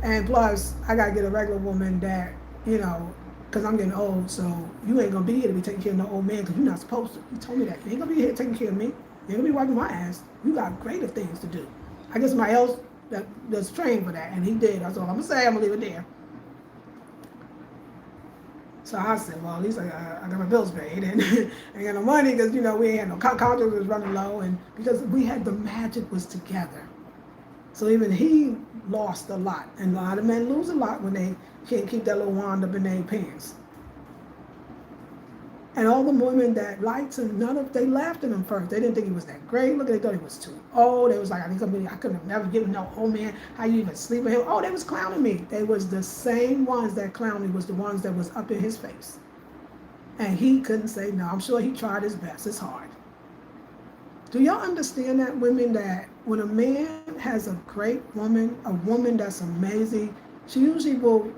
and plus, I gotta get a regular woman that, because I'm getting old. So you ain't gonna be here to be taking care of no old man because you're not supposed to. You told me that. You ain't gonna be here taking care of me. You ain't gonna be wiping my ass. You got greater things to do. I guess somebody else that's trained for that, and he did. That's all I'm gonna say. I'm gonna leave it there. So I said, well, at least I got my bills paid and I got no money because, we ain't had no contract was running low, and because we had the magic was together. So even he lost a lot, and a lot of men lose a lot when they can't keep that little wand up in their pants. And all the women that liked him, they laughed at him first. They didn't think he was that great. Look, they thought he was too old. They was like, I couldn't have never given no old man. How you even sleep with him? Oh, they was clowning me. They was the same ones that clowned me was the ones that was up in his face. And he couldn't say no. I'm sure he tried his best. It's hard. Do y'all understand that, women, that when a man has a great woman, a woman that's amazing, she usually will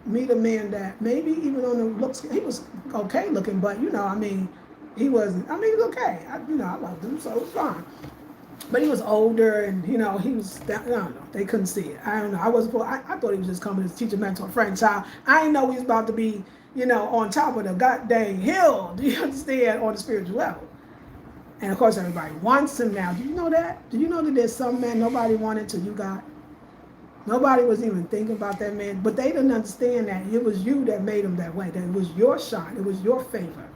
meet a man that maybe even on the looks, he was okay looking, but he wasn't. He was okay. I loved him, so it was fine. But he was older, and he was. I don't know. They couldn't see it. I don't know. I thought he was just coming to teach a mentor friend child. I didn't know he was about to be, on top of the goddamn hill. Do you understand? On the spiritual level. And of course, everybody wants him now. Do you know that? Do you know that there's some men nobody wanted till you got? Nobody was even thinking about that man, but they didn't understand that it was you that made him that way, that it was your shine, it was your favor.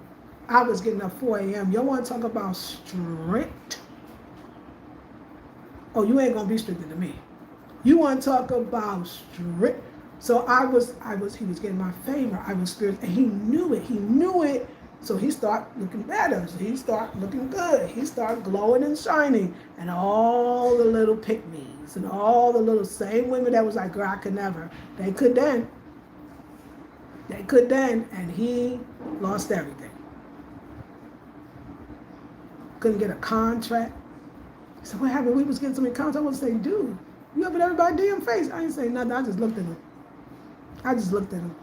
I was getting up 4 a.m. Y'all want to talk about strict? Oh, you ain't going to be stricter than me. You want to talk about strict? So he was getting my favor. I was spiritual, and he knew it. So he started looking better. So he started looking good. He started glowing and shining. And all the little pick-me's and all the little same women that was like, girl, I could never. They could then. And he lost everything. Couldn't get a contract. He said, what happened? We was getting so many contracts. I would say, dude, you up in everybody's damn face. I didn't say nothing. I just looked at him.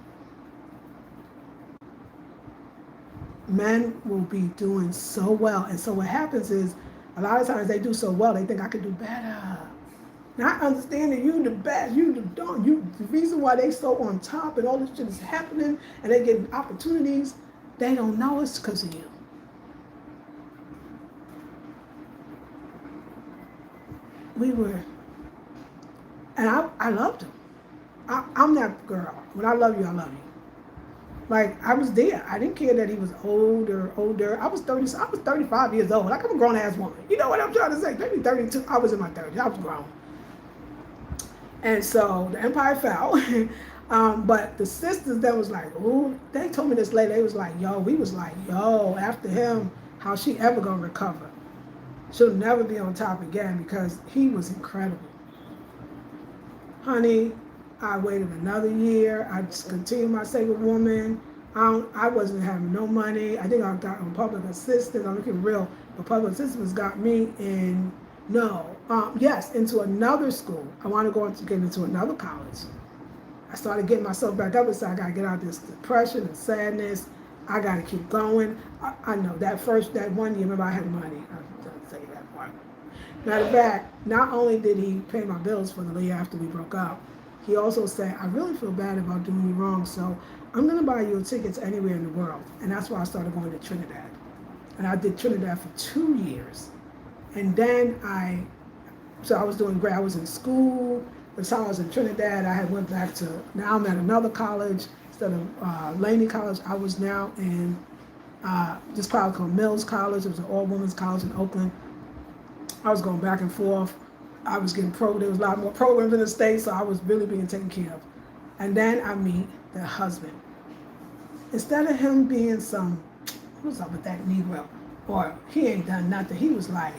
Men will be doing so well. And so what happens is, a lot of times they do so well, they think I could do better. Not understanding you the best, you the dawn. The reason why they so on top and all this shit is happening and they get opportunities, they don't know it's because of you. And I loved him. I'm that girl. When I love you, I love you. Like, I was there. I didn't care that he was older. I was 35 years old. Like, I'm a grown-ass woman. You know what I'm trying to say? Maybe 32. I was in my 30s. I was grown. And so the empire fell. But the sisters that was like, ooh, they told me this later. They was like, yo, after him, how she ever going to recover? She'll never be on top again because he was incredible. Honey, I waited another year. I just continued my sacred woman. I wasn't having no money. I think I got on public assistance. I'm looking real, but public assistance got me into another school. I want to get into another college. I started getting myself back up and said, I got to get out of this depression and sadness. I got to keep going. I know that 1 year, remember I had money. I don't say that part. Matter of fact, not only did he pay my bills for the year after we broke up, he also said, I really feel bad about doing you wrong, so I'm going to buy you tickets anywhere in the world. And that's why I started going to Trinidad. And I did Trinidad for 2 years. And then I was doing great. I was in school. By the time I was in Trinidad, I had went back to, now I'm at another college. Instead of Laney College, I was now in this college called Mills College. It was an all-women's college in Oakland. I was going back and forth. I was getting there was a lot more programs in the States, so I was really being taken care of. And then I meet the husband. Instead of him being what's up with that Negro? Or he ain't done nothing. He was like,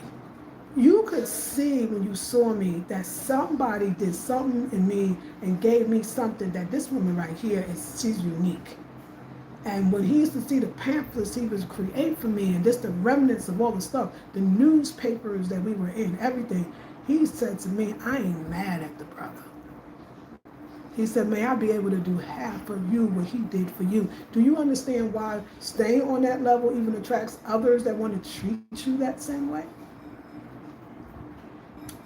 you could see when you saw me that somebody did something in me and gave me something that this woman right here she's unique. And when he used to see the pamphlets he was creating for me and just the remnants of all the stuff, the newspapers that we were in, everything, he said to me, I ain't mad at the brother. He said, may I be able to do half of you what he did for you. Do you understand why staying on that level even attracts others that want to treat you that same way?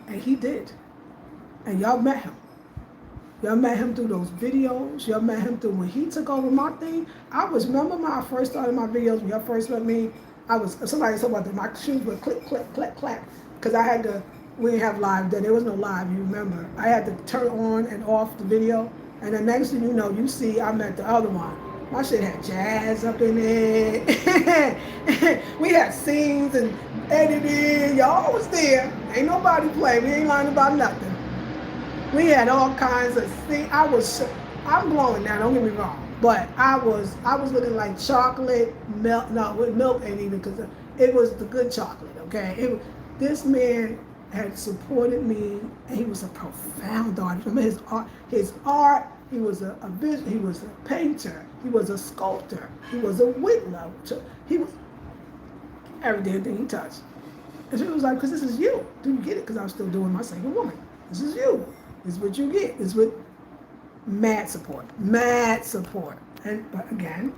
And he did. And y'all met him. Y'all met him through those videos. Y'all met him through when he took over my thing. Remember when I first started my videos, when y'all first met me, somebody said about that my shoes would click, click, click, clack. Because we didn't have live then. There was no live, you remember. I had to turn on and off the video. And the next thing you know, you see I met the other one. My shit had jazz up in it. We had scenes and editing. Y'all was there. Ain't nobody play. We ain't lying about nothing. We had all kinds of things. I'm glowing now, don't get me wrong. But I was looking like chocolate, milk, no, with milk ain't even, because it was the good chocolate, okay? This man had supported me, and he was a profound artist. Remember his art, he was a he was a painter, he was a sculptor, he was a whittler, he was everything he touched. And she was like, because this is you. Do you get it? Because I was still doing my single woman. This is you. This is what you get. This is what mad support. But again,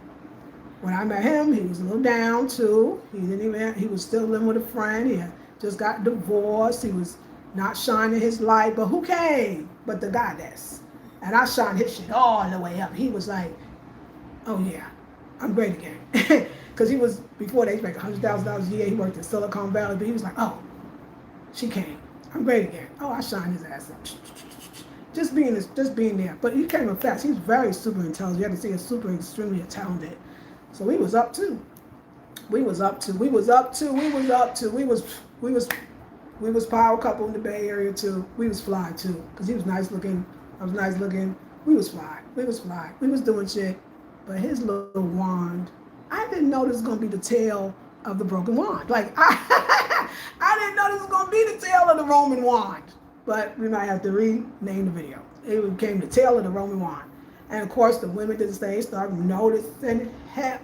when I met him, he was a little down too. He was still living with a friend. He had just got divorced. He was not shining his light. But who came? But the goddess. And I shined his shit all the way up. He was like, oh yeah, I'm great again. Because he was, before they make $100,000 a year, he worked in Silicon Valley, but he was like, oh, she came. I'm great again. Oh, I shined his ass up. Just being there. But he came up fast. He's very super intelligent. You have to see he's super extremely talented. So we was up too. We was power couple in the Bay Area too. We was fly too. Because he was nice looking. I was nice looking. We was fly. We was doing shit. But his little wand, I didn't know this was gonna be the tail of the broken wand. Like I didn't know this was gonna be the tail of the Roman wand. But we might have to rename the video. It became the tail of the Roman wand. And of course the women did the same, started noticing him.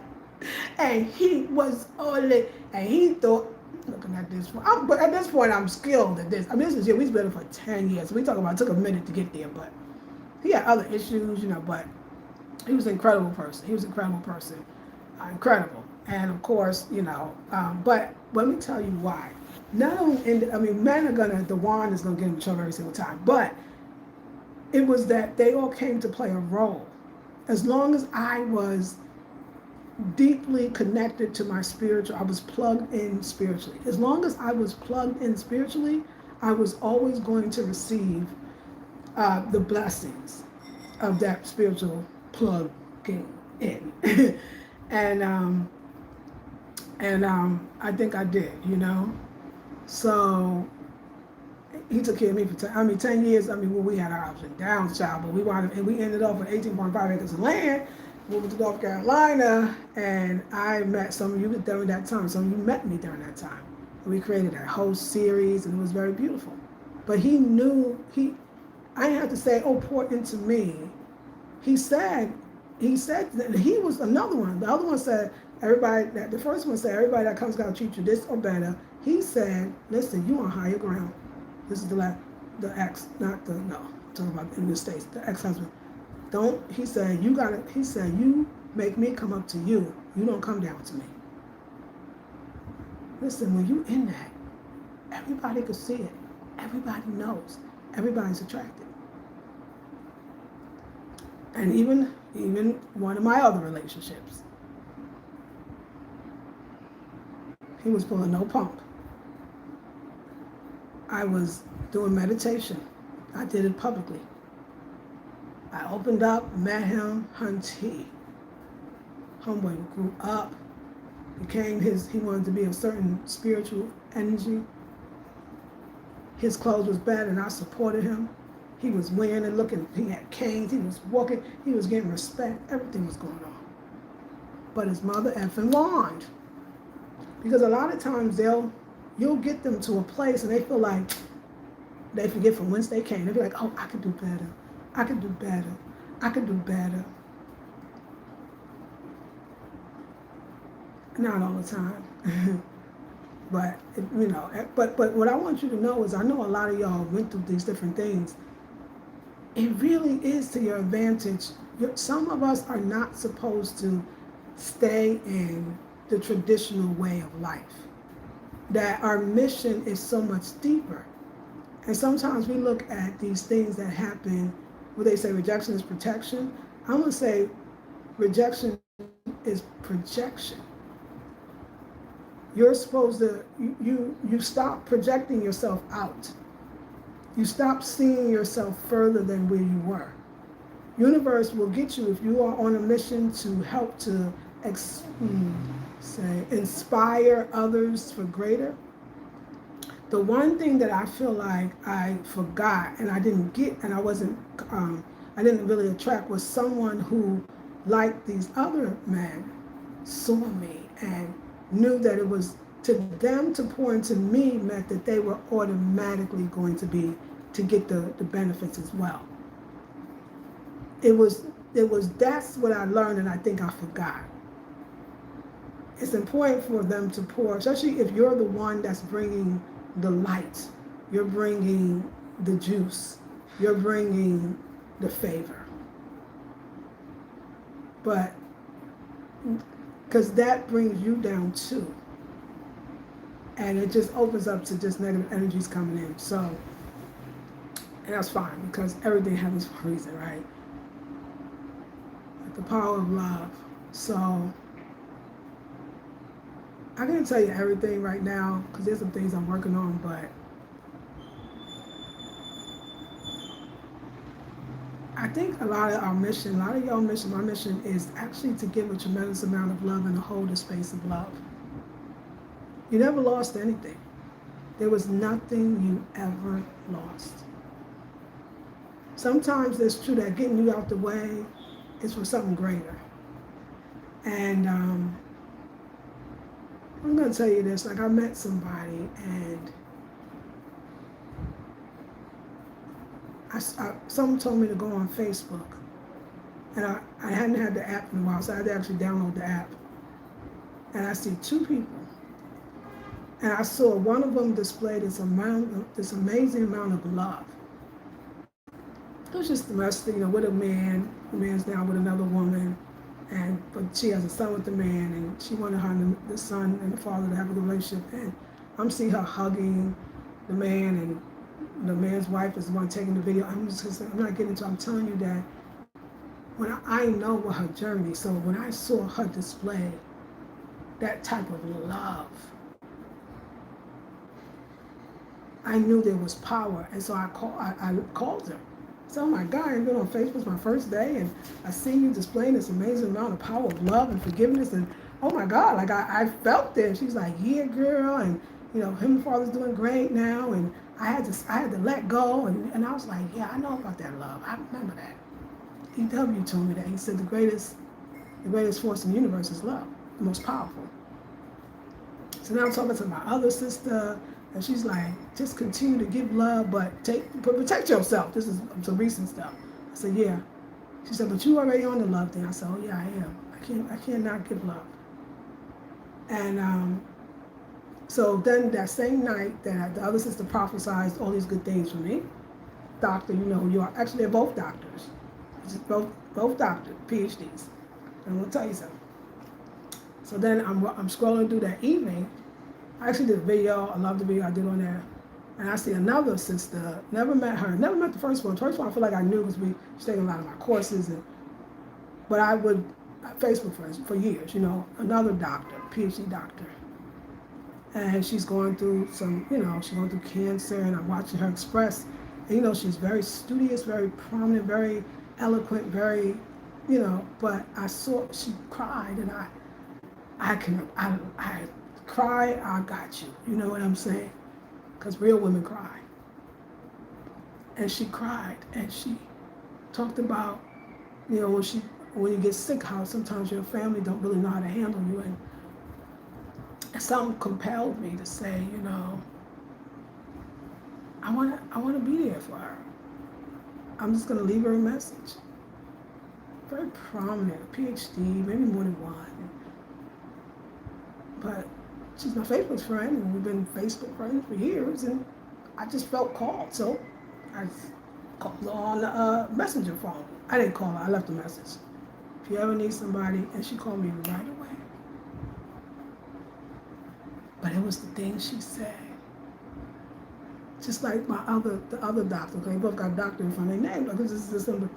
And he was on it. And he thought, looking at this one, but at this point I'm skilled at this. I mean, we've been for 10 years. We talk about it took a minute to get there, but he had other issues, but he was an incredible person. Incredible. And of course, but let me tell you why. Not only, men are the wand is gonna get in trouble every single time, but it was that they all came to play a role. As long as I was deeply connected to my spiritual, I was plugged in spiritually. As long as I was plugged in spiritually, I was always going to receive the blessings of that spiritual plugging in. and I think I did, So he took care of me for 10 years. We had our ups and downs, child, but we ended up with 18.5 acres of land, moving to North Carolina, and I met some of you during that time. Some of you met me during that time. We created a whole series, and it was very beautiful. But he knew, I didn't have to say, oh, pour into me. He said that he was another one. The other one said, the first one said, everybody that comes got to treat you this or better. He said, listen, you on higher ground. This is the ex, not the, no, I'm talking about in the States, the ex-husband. He said, you make me come up to you. You don't come down to me. Listen, when you in that, everybody can see it. Everybody knows. Everybody's attracted. And even one of my other relationships, he was pulling no pump. I was doing meditation. I did it publicly. I opened up, met him, Hunty. Homeboy grew up, he wanted to be a certain spiritual energy. His clothes was bad and I supported him. He was wearing and looking, he had canes, he was walking, he was getting respect, everything was going on. But his mother effing warned. Because a lot of times they'll you'll get them to a place and they feel like they forget from whence they came. They'll be like, oh, I could do better. I could do better. I could do better. Not all the time. But, but what I want you to know is I know a lot of y'all went through these different things. It really is to your advantage. Some of us are not supposed to stay in the traditional way of life. That our mission is so much deeper. And sometimes we look at these things that happen, where they say rejection is protection. I'm going to say rejection is projection. You're supposed to, you stop projecting yourself out. You stop seeing yourself further than where you were. Universe will get you if you are on a mission to help to inspire others for greater. The one thing that I feel like I forgot and I didn't get and I didn't really attract was someone who, like these other men, saw me and knew that it was to them to pour into me meant that they were automatically going to get the benefits as well. That's what I learned and I think I forgot. It's important for them to pour, especially if you're the one that's bringing the light, you're bringing the juice, you're bringing the favor. But, because that brings you down too. And it just opens up to just negative energies coming in. So, and that's fine because everything happens for a reason, right? Like the power of love. So, I can't tell you everything right now because there's some things I'm working on, but I think a lot of y'all mission, my mission is actually to give a tremendous amount of love and to hold a space of love. You never lost anything. There was nothing you ever lost. Sometimes it's true that getting you out the way is for something greater. And I'm going to tell you this, like I met somebody and someone told me to go on Facebook. And I hadn't had the app in a while, so I had to actually download the app. And I see two people. And I saw one of them display this amazing amount of love. It was just domestic, with a man. The man's now with another woman. But she has a son with the man, and she wanted her and the son and the father to have a relationship. And I'm seeing her hugging the man, and the man's wife is the one taking the video. I'm not getting into. I'm telling you that when I know what her journey. So when I saw her display that type of love, I knew there was power, and so I called her. So, oh my God, I've been on Facebook, it's my first day, and I see you displaying this amazing amount of power of love and forgiveness, and oh my God, like I felt it. She's like, yeah, girl, and him and father's doing great now, and I had to let go, and I was like, yeah, I know about that love. I remember that. EW told me that. He said the greatest force in the universe is love, the most powerful. So now I'm talking to my other sister. And she's like, just continue to give love, but protect yourself. This is some recent stuff. I said, yeah. She said, but you already on the love thing. I said, oh yeah, I am. I can't not give love. And so then that same night that the other sister prophesized all these good things for me, doctor, you know who you are. Actually, they're both doctors. Both doctors, PhDs. And I'm gonna tell you something. So then I'm scrolling through that evening. I actually did a video. I love the video I did on there. And I see another sister, never met her, never met the first one. First one I feel like I knew because she's taking a lot of my courses. But I would, Facebook for years, another doctor, PhD doctor. And she's going through she's going through cancer, and I'm watching her express. And she's very studious, very prominent, very eloquent, very, but I saw she cried, and I cry, I got you. You know what I'm saying? Because real women cry. And she cried, and she talked about, when you get sick, how sometimes your family don't really know how to handle you. And some compelled me to say, I want to be there for her. I'm just going to leave her a message. Very prominent, a PhD, maybe more than one. But she's my Facebook friend, and we've been Facebook friends for years, and I just felt called. So I called her on the messenger phone. I didn't call her, I left a message. If you ever need somebody, and she called me right away. But it was the things she said. Just like the other doctor, they both got doctor in front of their name. Like this is number.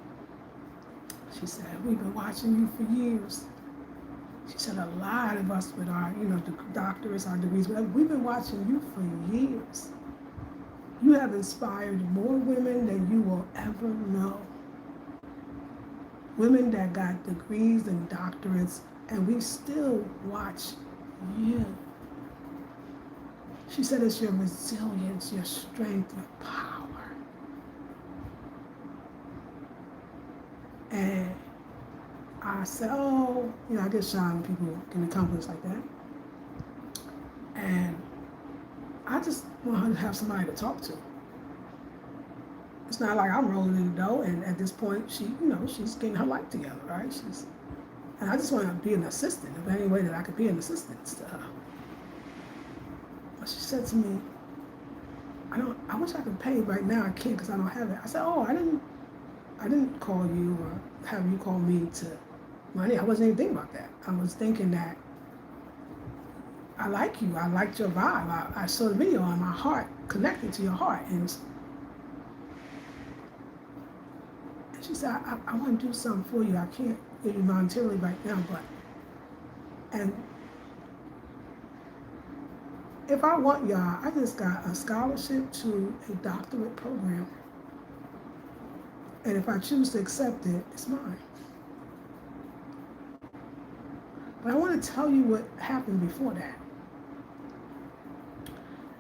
She said, we've been watching you for years. She said, a lot of us with our, doctorates, our degrees, we've been watching you for years. You have inspired more women than you will ever know. Women that got degrees and doctorates, and we still watch you. She said it's your resilience, your strength, your power. And I said, I get shy when people give me compliments like that. And I just want her to have somebody to talk to. It's not like I'm rolling in the dough, and at this point, she's getting her life together, right? And I just want to be an assistant, if any way that I could be an assistant to her. She said to me, I wish I could pay right now. I can't because I don't have it. I said, I didn't call you or have you call me to money. I wasn't even thinking about that. I was thinking that I like you. I liked your vibe. I saw the video and my heart connected to your heart. And she said, I want to do something for you. I can't give you monetarily right now, and if I want y'all, I just got a scholarship to a doctorate program. And if I choose to accept it, it's mine. But I want to tell you what happened before that.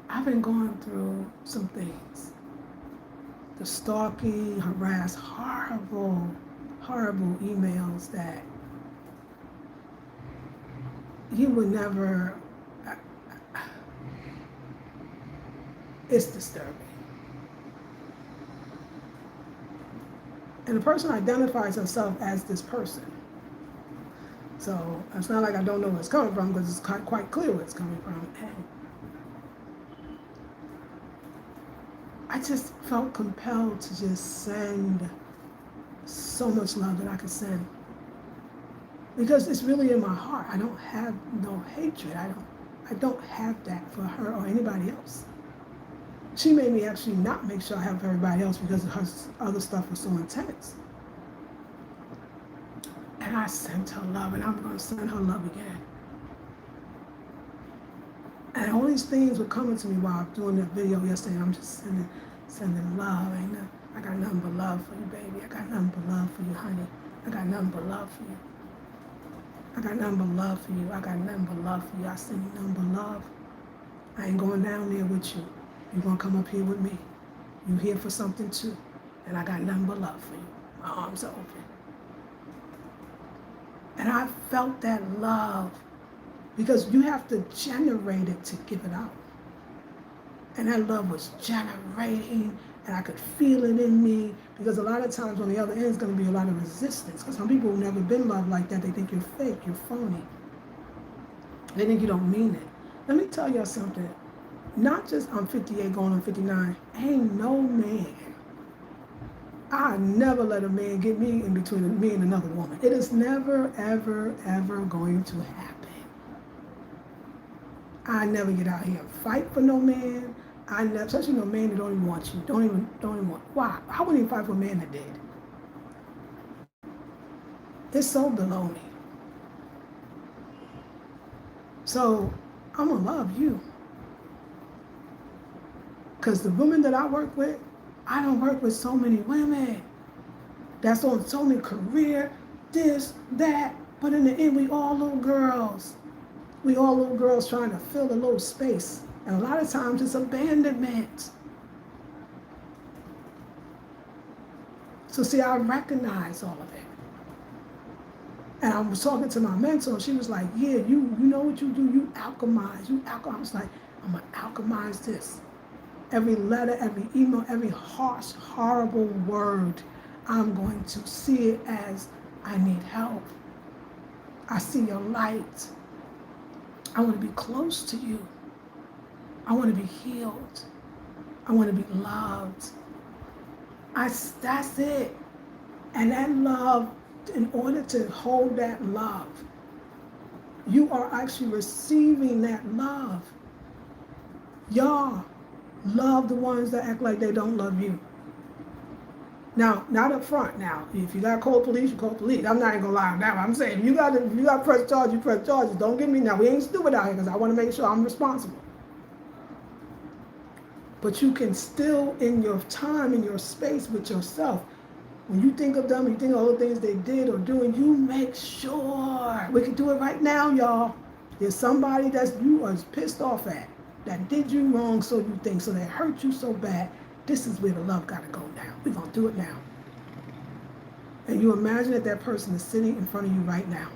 I've been going through some things. The stalking, harass, horrible emails that you would never. It's disturbing. And the person identifies herself as this person. So it's not like I don't know where it's coming from, because it's quite clear where it's coming from. And I just felt compelled to just send so much love that I could send. Because it's really in my heart. I don't have no hatred. I don't have that for her or anybody else. She made me actually not make sure I have everybody else because her other stuff was so intense. And I sent her love, and I'm going to send her love again. And all these things were coming to me while I was doing that video yesterday. And I'm just sending love. I got nothing but love for you, baby. I got nothing but love for you, honey. I got nothing but love for you. I got nothing but love for you. I got nothing but love for you. I send you nothing but love. I ain't going down there with you. You're going to come up here with me. You're here for something too. And I got nothing but love for you. My arms are open. And I felt that love because you have to generate it to give it out. And that love was generating, and I could feel it in me, because a lot of times on the other end is going to be a lot of resistance, because some people who've never been loved like that, they think you're fake, you're phony. They think you don't mean it. Let me tell y'all something. Not just I'm 58 going on 59, ain't no man. I never let a man get me in between me and another woman. It is never, ever, ever going to happen. I never get out here and fight for no man. I never, especially no man that don't even want you. Don't even want. Why? I wouldn't even fight for a man that did. It's so baloney. So I'm gonna love you. Because the women that I work with, I don't work with so many women that's on so many career, this, that, but in the end, we all little girls. We all little girls trying to fill a little space. And a lot of times it's abandonment. So see, I recognize all of it. And I was talking to my mentor. She was like, yeah, you know what you do? You alchemize. I was like, I'm going to alchemize this. Every letter, every email, every harsh, horrible word, I'm going to see it as I need help. I see your light. I want to be close to you. I want to be healed. I want to be loved. That's it. And that love, in order to hold that love, you are actually receiving that love. Y'all love the ones that act like they don't love you. Now, not up front. Now, if you got to call police, you call police. I'm not even gonna lie on that one. I'm saying if you got to press charges, you press charges. Don't get me now. We ain't stupid out here because I want to make sure I'm responsible. But you can still, in your time, in your space with yourself, when you think of them, you think of all the things they did or doing, you make sure. We can do it right now, y'all. There's somebody that you are pissed off at, that did you wrong, so you think, so that hurt you so bad. This is where the love got to go now. We're going to do it now. And you imagine that that person is sitting in front of you right now.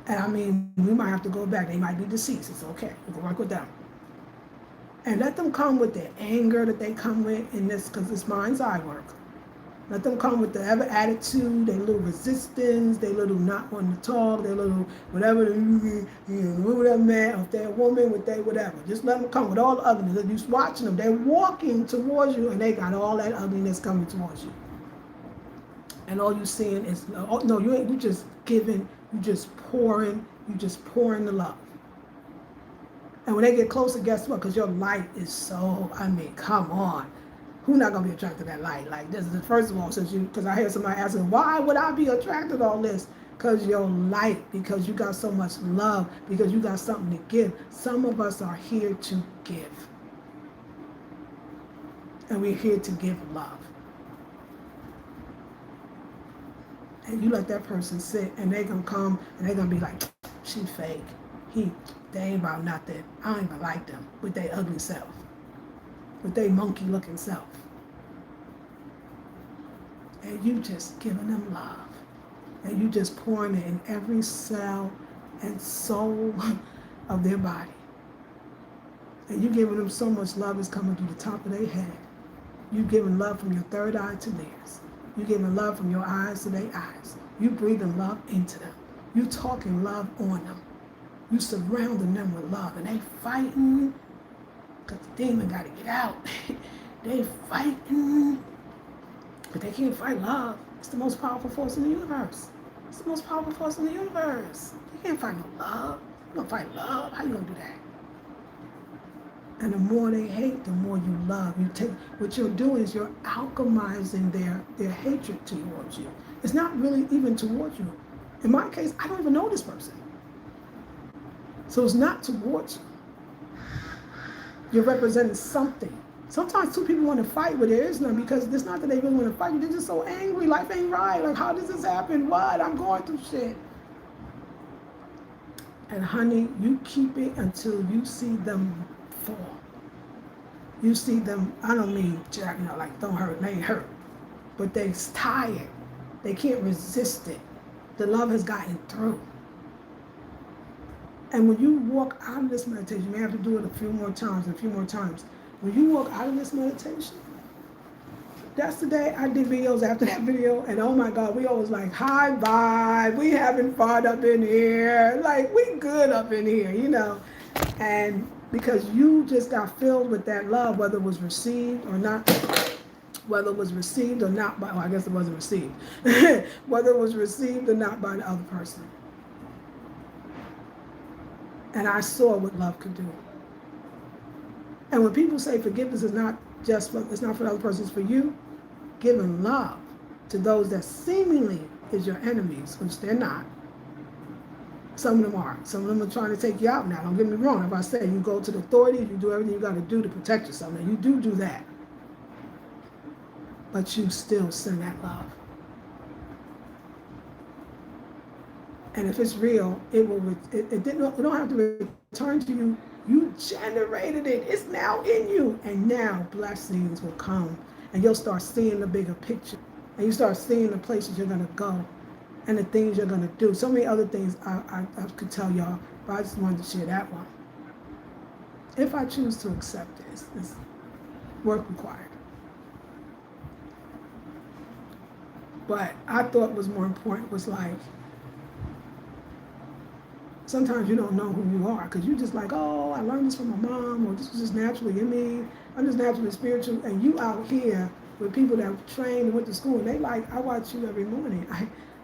And I mean, we might have to go back. They might be deceased. It's okay. We can work with them. And let them come with their anger that they come with in this, because it's mind's eye work. Let them come with their attitude, their little resistance, their little not wanting to talk, their little whatever, whatever man, if they're a woman, with their whatever. Just let them come with all the ugliness. If you're watching them, they're walking towards you and they got all that ugliness coming towards you. And all you're seeing is, oh, no, you ain't, you just giving, you just pouring the love. And when they get closer, guess what? Because your light is so, I mean, come on. Who's not gonna be attracted to that light? Like this is, first of all, because I hear somebody asking, why would I be attracted to all this? Because your light, because you got so much love, because you got something to give. Some of us are here to give. And we're here to give love. And you let that person sit and they're gonna come and they're gonna be like, she fake. They ain't about nothing. I don't even like them with their ugly self. With their monkey looking self. And you just giving them love. And you just pouring it in every cell and soul of their body. And you giving them so much love is coming through the top of their head. You giving love from your third eye to theirs. You giving love from your eyes to their eyes. You breathing love into them. You talking love on them. You surrounding them with love. And they fighting. Because the demon got to get out. They fighting. But they can't fight love. It's the most powerful force in the universe. It's the most powerful force in the universe. You can't fight no love. You don't fight love. How you going to do that? And the more they hate, the more you love. You take, what you're doing is you're alchemizing their hatred towards you. It's not really even towards you. In my case, I don't even know this person. So it's not towards you. You're representing something. Sometimes two people want to fight where there is none, because it's not that they really want to fight you. They're just so angry. Life ain't right. Like, how does this happen? What? I'm going through shit. And honey, you keep it until you see them fall. You see them, I don't mean, like don't hurt, they ain't hurt. But they're tired. They can't resist it. The love has gotten through. And when you walk out of this meditation, you may have to do it a few more times. When you walk out of this meditation, that's the day I did videos after that video, and oh my God, we always like, high vibe, we having fun up in here, like we good up in here, and because you just got filled with that love, whether it was received or not, well, I guess it wasn't received, whether it was received or not by the other person. And I saw what love could do. And when people say forgiveness is not just for, it's not for the other person, it's for you, giving love to those that seemingly is your enemies, which they're not. Some of them are. Some of them are trying to take you out now. Don't get me wrong. If I say you go to the authorities, you do everything you got to do to protect yourself. Now, you do that. But you still send that love. And if it's real, it don't have to return to you. You generated it. It's now in you. And now blessings will come. And you'll start seeing the bigger picture. And you start seeing the places you're going to go. and the things you're going to do. So many other things I could tell y'all, but I just wanted to share that one. If I choose to accept this, it's work required. But I thought was more important was like, sometimes you don't know who you are because you just like, oh, I learned this from my mom, or this was just naturally in me. I'm just naturally spiritual, and you out here with people that trained and went to school, and they like, I watch you every morning.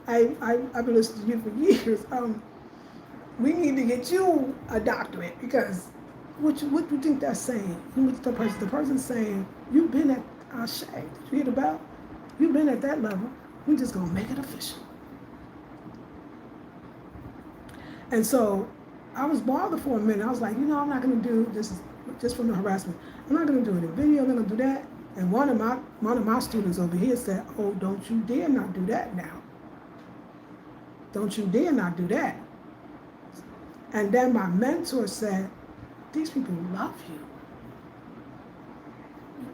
I've been listening to you for years. We need to get you a doctorate because what you think that's saying? The person's saying, you've been at our shade. Did you hear the bell? You've been at that level. We just gonna make it official. And so I was bothered for a minute. I was like, I'm not gonna do this, just from the harassment. I'm not gonna do it in video. I'm gonna do that. And one of my students over here said, oh, don't you dare not do that now. Don't you dare not do that. And then my mentor said, these people love you.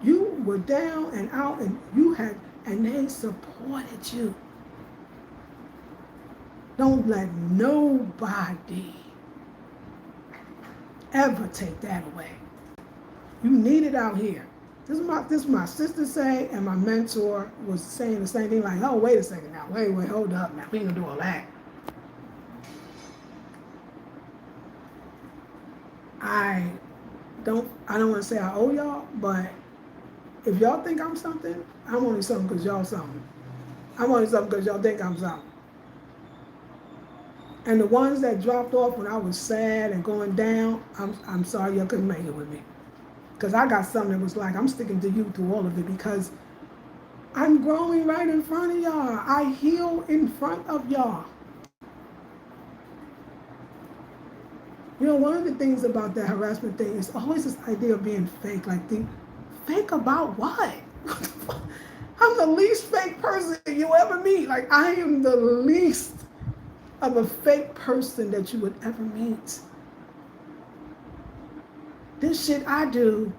You were down and out, and they supported you. Don't let nobody ever take that away. You need it out here. This is my sister say, and my mentor was saying the same thing, like, oh, wait a second now. Wait, hold up now. We ain't gonna do all that. I don't want to say I owe y'all, but if y'all think I'm something, I'm only something because y'all something. I'm only something because y'all think I'm something. And the ones that dropped off when I was sad and going down, I'm sorry y'all couldn't make it with me. Because I got something that was like, I'm sticking to you through all of it because I'm growing right in front of y'all. I heal in front of y'all. One of the things about that harassment thing is always this idea of being fake. Like, fake about what? I'm the least fake person you'll ever meet. Like, I am the least of a fake person that you would ever meet. This shit I do,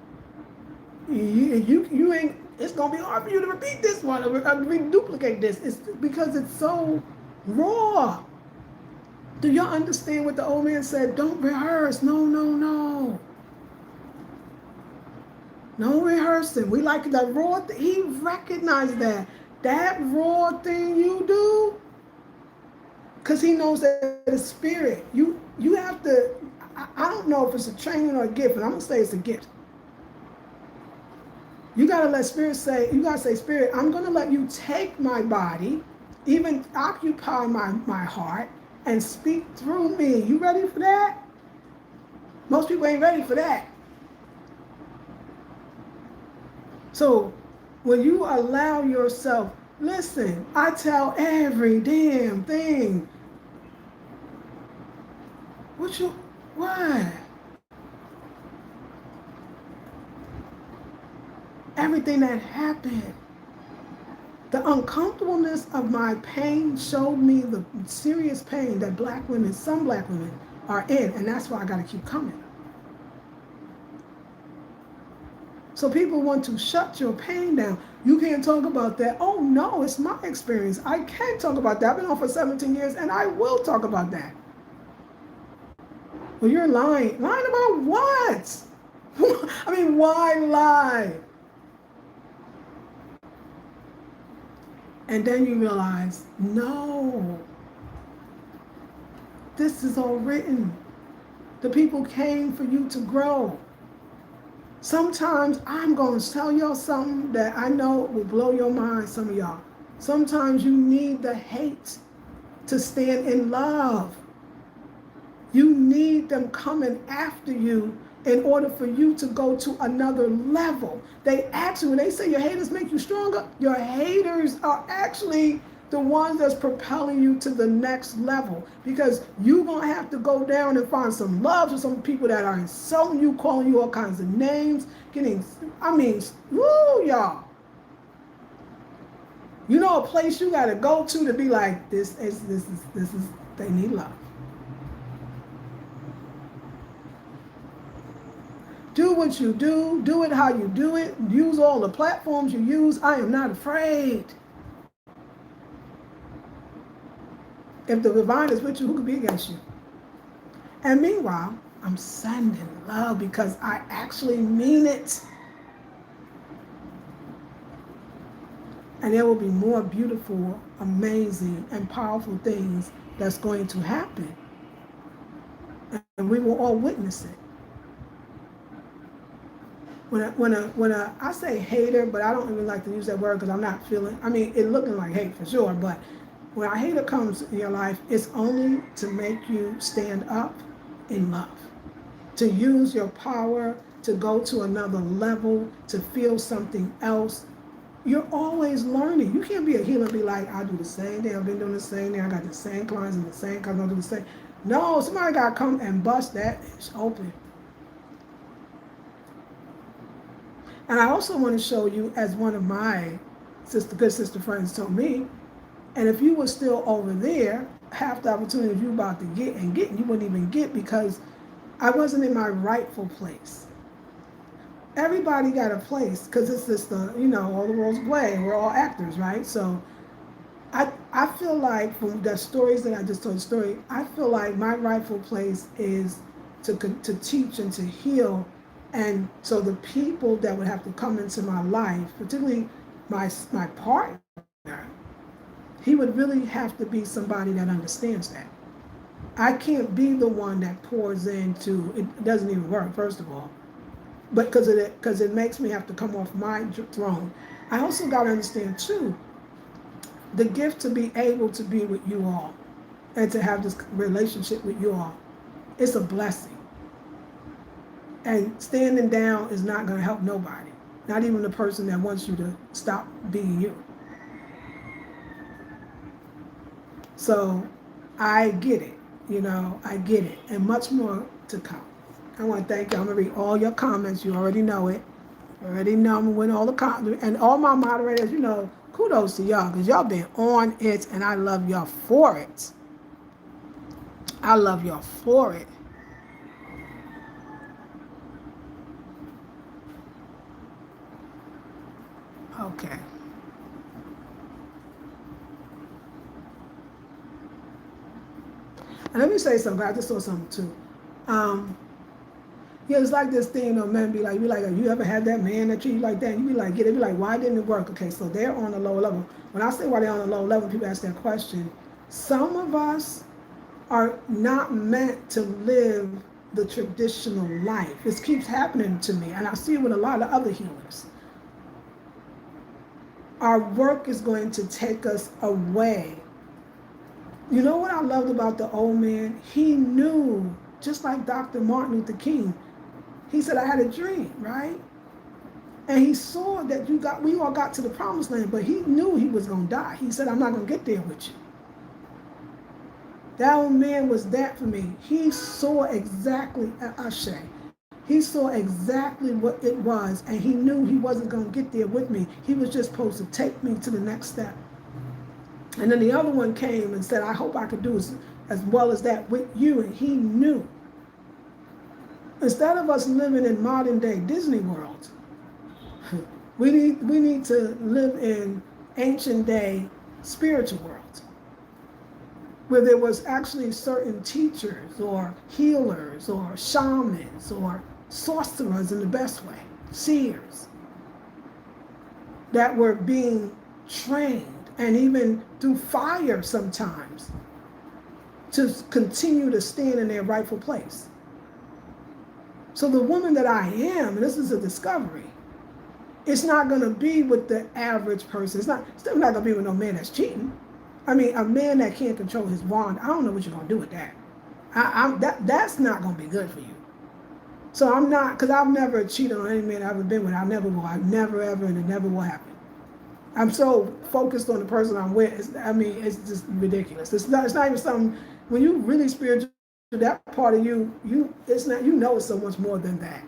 you ain't, it's gonna be hard for you to repeat this one or reduplicate this. It's because it's so raw. Do y'all understand what the old man said? Don't rehearse. No. No rehearsing. We like that raw thing. He recognized that. That raw thing you do, because he knows that the spirit, you have to, I don't know if it's a training or a gift, but I'm going to say it's a gift. You got to let spirit say, spirit, I'm going to let you take my body, even occupy my heart, and speak through me. You ready for that? Most people ain't ready for that. So when you allow yourself, listen, I tell every damn thing. What? Everything that happened. The uncomfortableness of my pain showed me the serious pain that some black women are in, and that's why I gotta keep coming. So people want to shut your pain down. You can't talk about that. Oh no, it's my experience. I can talk about that. I've been on for 17 years and I will talk about that. Well, you're lying. Lying about what? I mean, why lie? And then you realize, no, this is all written. The people came for you to grow. Sometimes I'm going to tell y'all something that I know will blow your mind, some of y'all. Sometimes you need the hate to stand in love. You need them coming after you in order for you to go to another level. They actually, when they say your haters make you stronger, your haters are actually the ones that's propelling you to the next level, because you're going to have to go down and find some love for some people that are insulting you, calling you all kinds of names, woo, y'all. You know a place you got to go to be like, this is, they need love. Do what you do it how you do it, use all the platforms you use. I am not afraid. If the divine is with you, who could be against you? And meanwhile, I'm sending love because I actually mean it. And there will be more beautiful, amazing, and powerful things that's going to happen. And we will all witness it. I say hater, but I don't even like to use that word because I'm not feeling, I mean, it's looking like hate for sure, but when a hater comes in your life, it's only to make you stand up in love, to use your power, to go to another level, to feel something else. You're always learning. You can't be a healer and be like, I do the same thing, I've been doing the same thing, I got the same clients and the same clients, I do the same. No, somebody got to come and bust that open. And I also want to show you, as one of my good sister friends told me, and if you were still over there, half the opportunity you about to get, you wouldn't even get because I wasn't in my rightful place. Everybody got a place because it's just all the roles play. We're all actors, right? So I feel like from the stories that I just told, I feel like my rightful place is to teach and to heal. And so the people that would have to come into my life, particularly my partner, he would really have to be somebody that understands that. I can't be the one that pours into, it doesn't even work, first of all, but because it makes me have to come off my throne. I also got to understand too, the gift to be able to be with you all and to have this relationship with you all, it's a blessing. And standing down is not going to help nobody, not even the person that wants you to stop being you. So I get it, I get it, and much more to come. I want to thank you. I'm going to read all your comments. You already know it. You already know I'm going to win all the comments. And all my moderators, kudos to y'all because y'all been on it, and I love y'all for it. I love y'all for it. Okay. And let me say something. I just saw something too. It's like this thing, men be like, you ever had that man that treat you like that? And you be like, they be like, why didn't it work? Okay, so they're on a lower level. When I say why they're on a lower level, people ask that question. Some of us are not meant to live the traditional life. This keeps happening to me, and I see it with a lot of other healers. Our work is going to take us away. You know what I loved about the old man? He knew, just like Dr. Martin Luther King, he said, I had a dream, right? And he saw that we all got to the promised land, but he knew he was going to die. He said, I'm not going to get there with you. That old man was that for me. He saw exactly, Ashe, he saw exactly what it was, and he knew he wasn't going to get there with me. He was just supposed to take me to the next step. And then the other one came and said, I hope I could do as well as that with you. And he knew. Instead of us living in modern day Disney World, we need to live in ancient day spiritual world, where there was actually certain teachers or healers or shamans or sorcerers in the best way, seers, that were being trained, and even through fire sometimes, to continue to stand in their rightful place. So the woman that I am, and this is a discovery, it's not going to be with the average person. It's still not going to be with no man that's cheating. I mean, a man that can't control his wand, I don't know what you're going to do with that. That's not going to be good for you. So I'm not, because I've never cheated on any man I've ever been with. I never will. I never, ever, and it never will happen. I'm so focused on the person I'm with. It's just ridiculous. It's not even something, when you really spiritual, that part of it's so much more than that.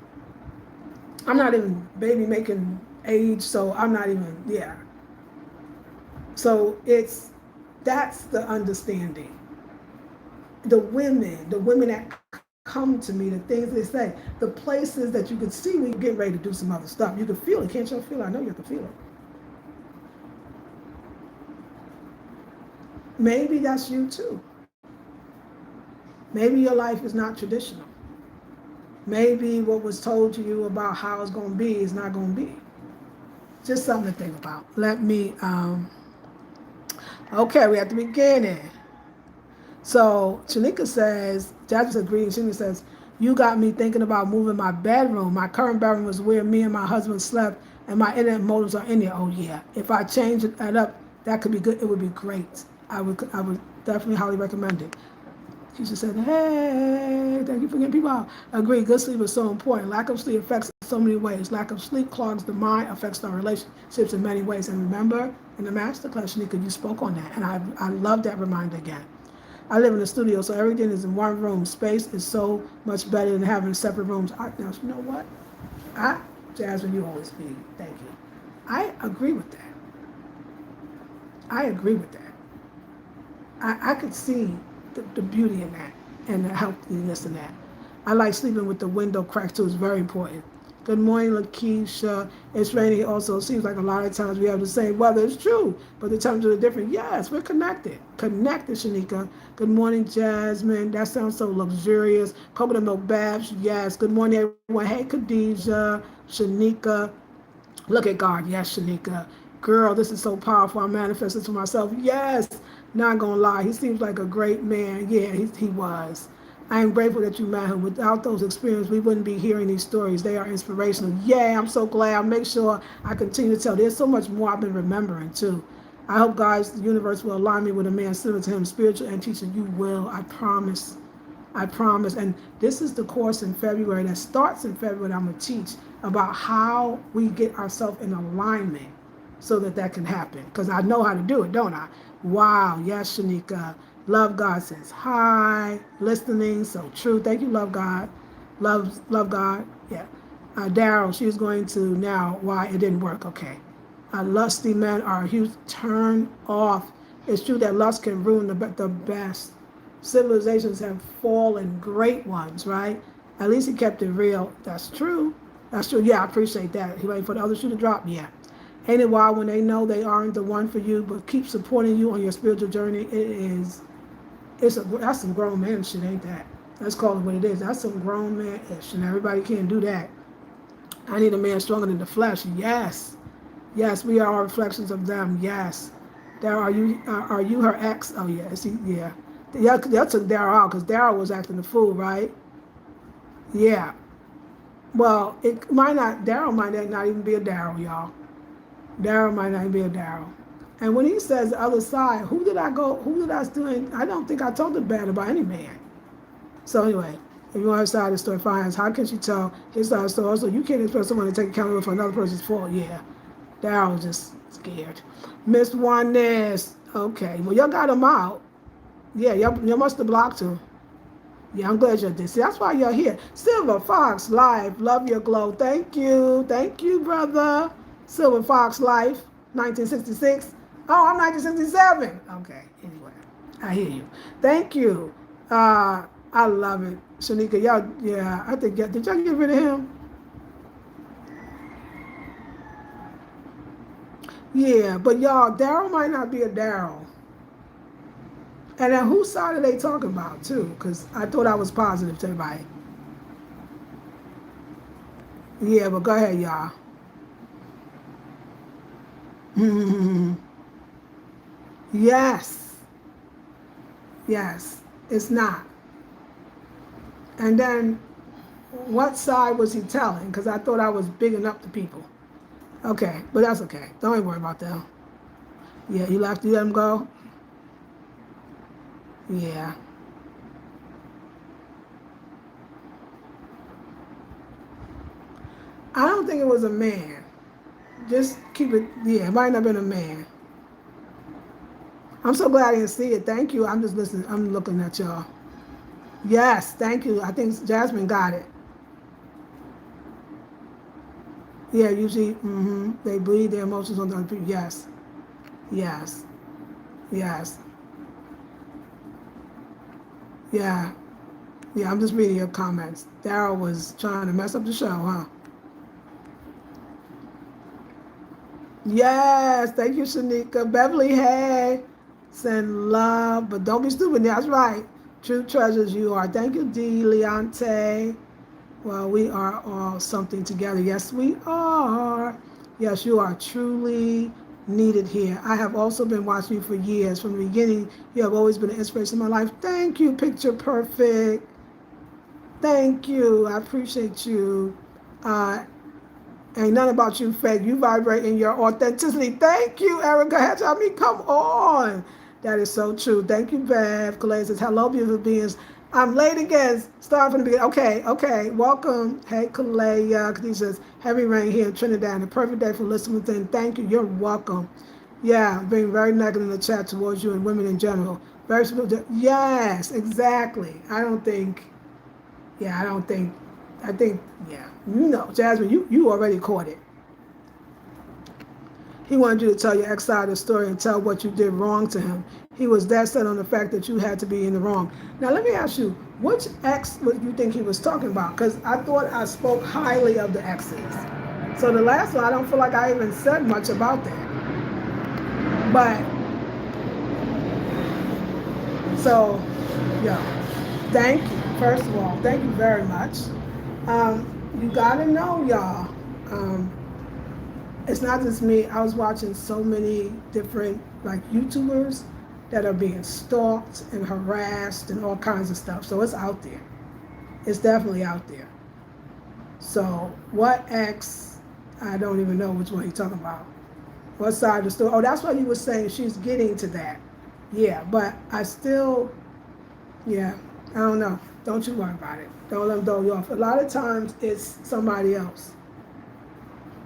I'm not even baby making age, so I'm not even, yeah. So that's the understanding. The women that come to me, the things they say, the places that you can see when you get ready to do some other stuff. You can feel it. Can't you feel it? I know you can feel it. Maybe that's you too. Maybe your life is not traditional. Maybe what was told to you about how it's going to be is not going to be. Just something to think about. Let me, okay, we're at the beginning. So Shanika says, Jasmine says, greetings. Shanika says, you got me thinking about moving my bedroom. My current bedroom is where me and my husband slept, and my internet modems are in there. Oh yeah. If I change it up, that could be good. It would be great. I would definitely highly recommend it. She just said, hey, thank you for getting people out. Agree, good sleep is so important. Lack of sleep affects us in so many ways. Lack of sleep clogs the mind, affects our relationships in many ways. And remember, in the masterclass, Shanika, you spoke on that. And I love that reminder again. I live in a studio, so everything is in one room. Space is so much better than having separate rooms. Now, you know what? Jasmine, you always be. Thank you. I agree with that. I agree with that. I could see the beauty in that and the healthiness in that. I like sleeping with the window cracked too. It's very important. Good morning, Lakeisha. It's raining also. It seems like a lot of times we have the same weather. It's true, but the temperatures are different. Yes, we're connected. Connected, Shanika. Good morning, Jasmine. That sounds so luxurious. Coconut milk baths. Yes. Good morning, everyone. Hey, Khadijah, Shanika. Look at God. Yes, Shanika. Girl, this is so powerful. I manifested to myself. Yes. Not gonna lie. He seems like a great man. Yeah, he was. I am grateful that you met him. Without those experiences, we wouldn't be hearing these stories. They are inspirational. Yeah, I'm so glad. I'll make sure I continue to tell. There's so much more I've been remembering too. I hope God's the universe will align me with a man similar to him, spiritual and teacher. You will. I promise. I promise. And this is the course in February that starts in February. I'm going to teach about how we get ourselves in alignment so that that can happen. Because I know how to do it, don't I? Wow. Yes, Shanika. Love God says hi. Listening. So true. Thank you, Love God. Love God. Yeah. Daryl, she's going to now why it didn't work. Okay. Lusty men are a huge turn off. It's true that lust can ruin the best. Civilizations have fallen, great ones, right? At least he kept it real. That's true. That's true. Yeah, I appreciate that. He waiting for the other shoe to drop. Yeah. Ain't it wild when they know they aren't the one for you, but keep supporting you on your spiritual journey? It is. That's some grown man shit, ain't that? Let's call it what it is. That's some grown man ish, and everybody can't do that. I need a man stronger than the flesh. Yes. Yes, we are reflections of them. Yes. Are you her ex? Oh yeah, see, yeah. Y'all took Daryl out because Daryl was acting the fool, right? Yeah. Well, it might not. Daryl might not even be a Daryl, y'all. Daryl might not even be a Daryl. And when he says the other side, who did I go? Who did I do? I don't think I told her bad about any man. So anyway, if you want her side of the story, fine. How can she tell his side of the story? Also, you can't expect someone to take accountability for another person's fault. Yeah. Daryl was just scared. Miss Juanes. Okay. Well, y'all got him out. Yeah, y'all must have blocked him. Yeah, I'm glad you did. See, that's why you're here. Silver Fox Life. Love your glow. Thank you. Thank you, brother. Silver Fox Life. 1966. Oh, I'm 1967. Okay. Anyway, I hear you. Thank you. I love it. Shanika, y'all, yeah, I think, did y'all get rid of him? Yeah, but y'all, Daryl might not be a Daryl. And then whose side are they talking about too? Because I thought I was positive to everybody. Yeah, but go ahead, y'all. Yes. Yes. It's not. And then what side was he telling? Because I thought I was bigging up the people. Okay, but that's okay. Don't even worry about that. Yeah, you let him go? Yeah. I don't think it was a man. Just keep it, yeah, it might not have been a man. I'm so glad I didn't see it. Thank you. I'm just listening. I'm looking at y'all. Yes, thank you. I think Jasmine got it. Yeah, usually they bleed their emotions on other people. Yes, yes, yes. Yeah, yeah. I'm just reading your comments. Daryl was trying to mess up the show, huh? Yes, thank you, Shanika. Beverly, hey, send love, but don't be stupid. That's right. True treasures you are. Thank you, D. Leonte. Well, we are all something together. Yes, we are. Yes, you are truly needed here. I have also been watching you for years. From the beginning, you have always been an inspiration in my life. Thank you, Picture Perfect. Thank you. I appreciate you. Uh, ain't nothing about you fake. You vibrate in your authenticity. Thank you, Erica Hatch. I mean, come on. That is so true. Thank you, Bev. Kalei says, hello, beautiful beings. I'm late again. Start from the beginning. Okay. Welcome. Hey, Kalei. Khadijah says, heavy rain here in Trinidad. A perfect day for listening within. Thank you. You're welcome. Yeah, being very negative in the chat towards you and women in general. Very specific. Yes, exactly. I think, yeah. You know, Jasmine, you already caught it. He wanted you to tell your ex side of the story and tell what you did wrong to him. He was that set on the fact that you had to be in the wrong. Now, let me ask you, which ex would you think he was talking about? Because I thought I spoke highly of the exes. So the last one, I don't feel like I even said much about that. But, so, yeah, thank you. First of all, thank you very much. You gotta know, y'all. It's not just me. I was watching so many different like YouTubers that are being stalked and harassed and all kinds of stuff. So it's out there. It's definitely out there. So what ex? I don't even know which one you're talking about. What side of the story? Oh, that's what you were saying. She's getting to that. Yeah, but I still, yeah, I don't know. Don't you worry about it. Don't let them throw you off. A lot of times it's somebody else.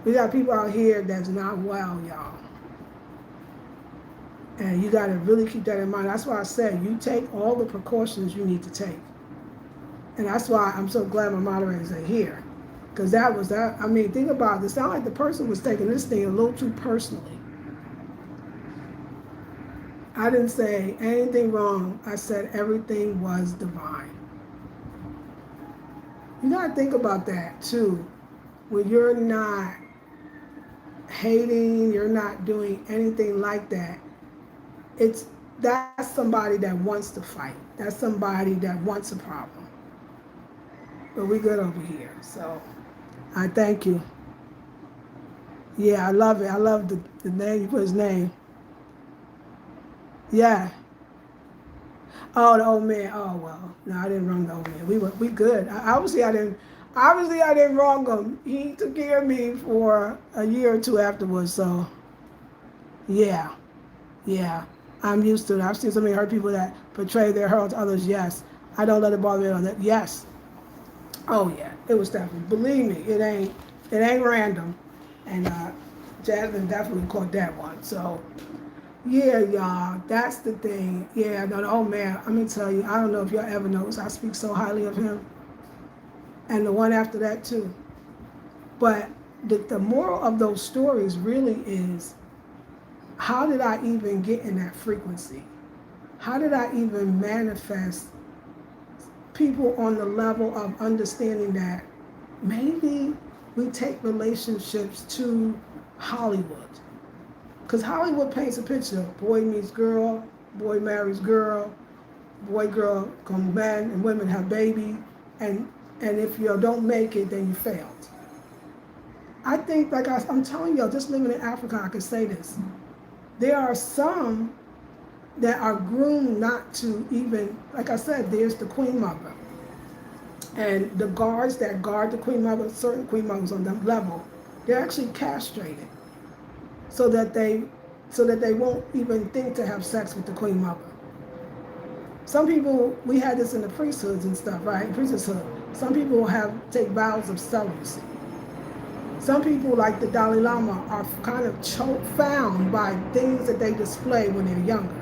We got people out here that's not well, y'all. And you got to really keep that in mind. That's why I said you take all the precautions you need to take. And that's why I'm so glad my moderators are here. Because that was that. I mean, think about it. It sounded like the person was taking this thing a little too personally. I didn't say anything wrong. I said everything was divine. You got to think about that too. When you're not hating, you're not doing anything like that. That's somebody that wants to fight. That's somebody that wants a problem. But we good over here. So I thank you. Yeah, I love it. I love the name. You put his name. Yeah. Oh, the old man. Oh well. No, I didn't wrong the old man. We good. Obviously I didn't wrong him. He took care of me for a year or two afterwards. So yeah. I'm used to it. I've seen so many hurt people that portray their hurt to others. Yes. I don't let it bother me on that. Yes. Oh yeah. It was definitely. Believe me, it ain't random. And Jasmine definitely caught that one. So yeah, y'all, that's the thing. Yeah, no, oh man, I'm gonna tell you, I don't know if y'all ever noticed, I speak so highly of him. And the one after that too. But the moral of those stories really is, how did I even get in that frequency? How did I even manifest people on the level of understanding that maybe we take relationships to Hollywood? Because Hollywood paints a picture. Boy meets girl, boy marries girl, boy, girl, come men and women have baby, and if you don't make it, then you failed. I think, like I'm telling y'all, just living in Africa, I can say this. There are some that are groomed not to even, like I said, there's the queen mother. And the guards that guard the queen mother, certain queen mothers on that level, they're actually castrated so that they won't even think to have sex with the queen mother. Some people, we had this in the priesthoods and stuff, right? Priesthood. Some people take vows of celibacy. Some people, like the Dalai Lama, are kind of found by things that they display when they're younger.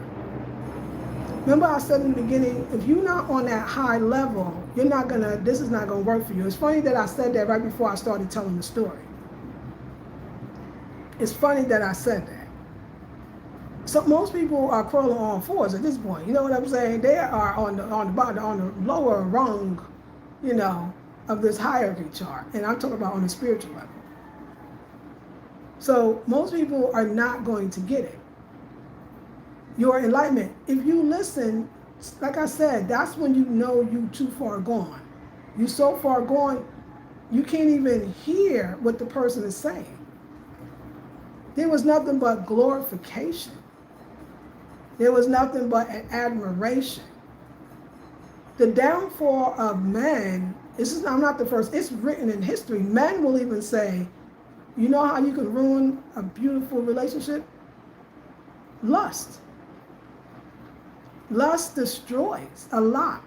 Remember I said in the beginning, if you're not on that high level, this is not gonna work for you. It's funny that I said that right before I started telling the story. It's funny that I said that. So most people are crawling on fours at this point. You know what I'm saying? They are on the bottom, on the lower rung, of this hierarchy chart. And I'm talking about on the spiritual level. So most people are not going to get it. Your enlightenment, if you listen like I said, that's when you know you too far gone. You so far gone, you can't even hear what the person is saying. There was nothing but glorification. There was nothing but an admiration. The downfall of men, I'm not the first, it's written in history. Men will even say, you know how you can ruin a beautiful relationship? Lust. Lust destroys a lot.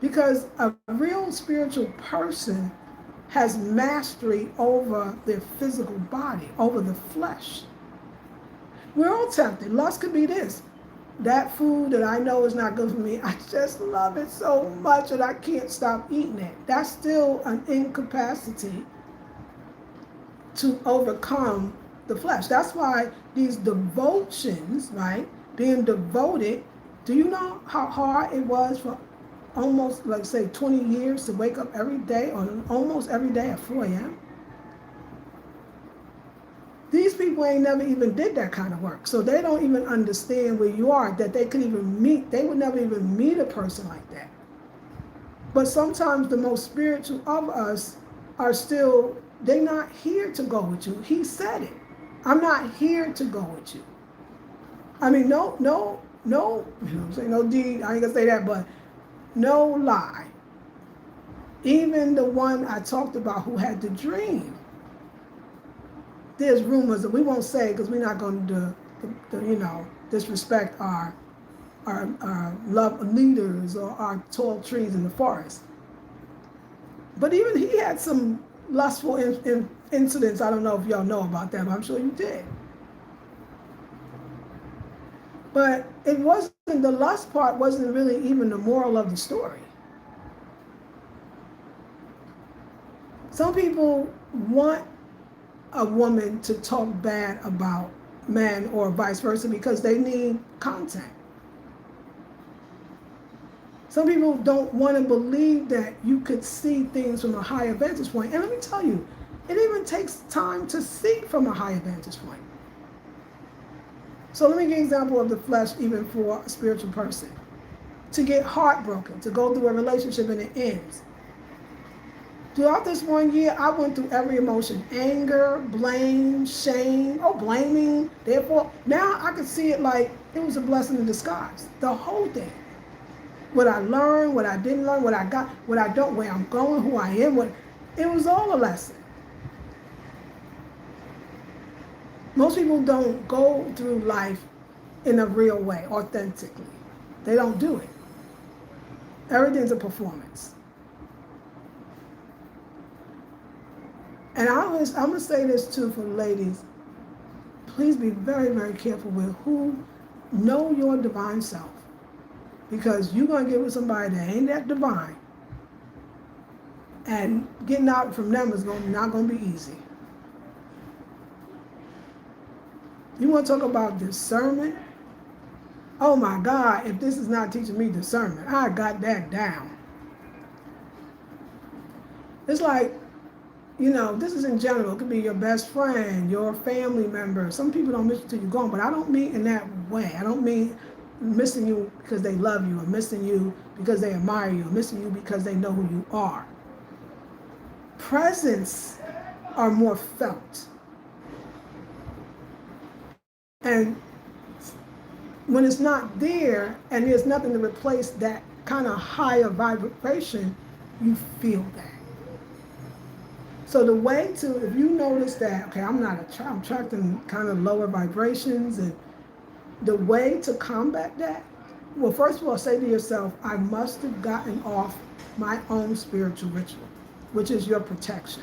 Because a real spiritual person has mastery over their physical body, over the flesh. We're all tempted. Lust could be this. That food that I know is not good for me, I just love it so much that I can't stop eating it. That's still an incapacity to overcome the flesh. That's why these devotions, right, being devoted, do you know how hard it was for almost, like say, 20 years to wake up every day, or almost every day at 4 a.m.? These people ain't never even did that kind of work. So they don't even understand where you are, that they could even meet. They would never even meet a person like that. But sometimes the most spiritual of us are still, they're not here to go with you. He said it. I'm not here to go with you. I mean, no, you know what I'm saying? No deed, I ain't gonna say that, but no lie. Even the one I talked about who had the dream, there's rumors that we won't say because we're not going to disrespect our love leaders or our tall trees in the forest. But even he had some lustful incidents. I don't know if y'all know about that, but I'm sure you did. But it wasn't, the lust part wasn't really even the moral of the story. Some people want a woman to talk bad about men or vice versa because they need content. Some people don't want to believe that you could see things from a higher vantage point. And let me tell you, it even takes time to see from a higher vantage point. So let me give an example of the flesh even for a spiritual person. To get heartbroken, to go through a relationship and it ends. Throughout this 1 year, I went through every emotion: anger, blame, shame, blaming. Therefore, now I could see it like it was a blessing in disguise. The whole thing. What I learned, what I didn't learn, what I got, what I don't, where I'm going, who I am, it was all a lesson. Most people don't go through life in a real way, authentically. They don't do it. Everything's a performance. And I'm going to say this too for ladies. Please be very, very careful with who. Know your divine self. Because you're going to get with somebody that ain't that divine. And getting out from them is not going to be easy. You want to talk about discernment? Oh my God, if this is not teaching me discernment, I got that down. It's like, this is in general. It could be your best friend, your family member. Some people don't miss you till you're gone, but I don't mean in that way. I don't mean missing you because they love you, or missing you because they admire you, or missing you because they know who you are. Presence are more felt. And when it's not there and there's nothing to replace that kind of higher vibration, you feel that. So the way to, if you notice that, okay, I'm attracting kind of lower vibrations, and the way to combat that, well, first of all, say to yourself, I must have gotten off my own spiritual ritual, which is your protection.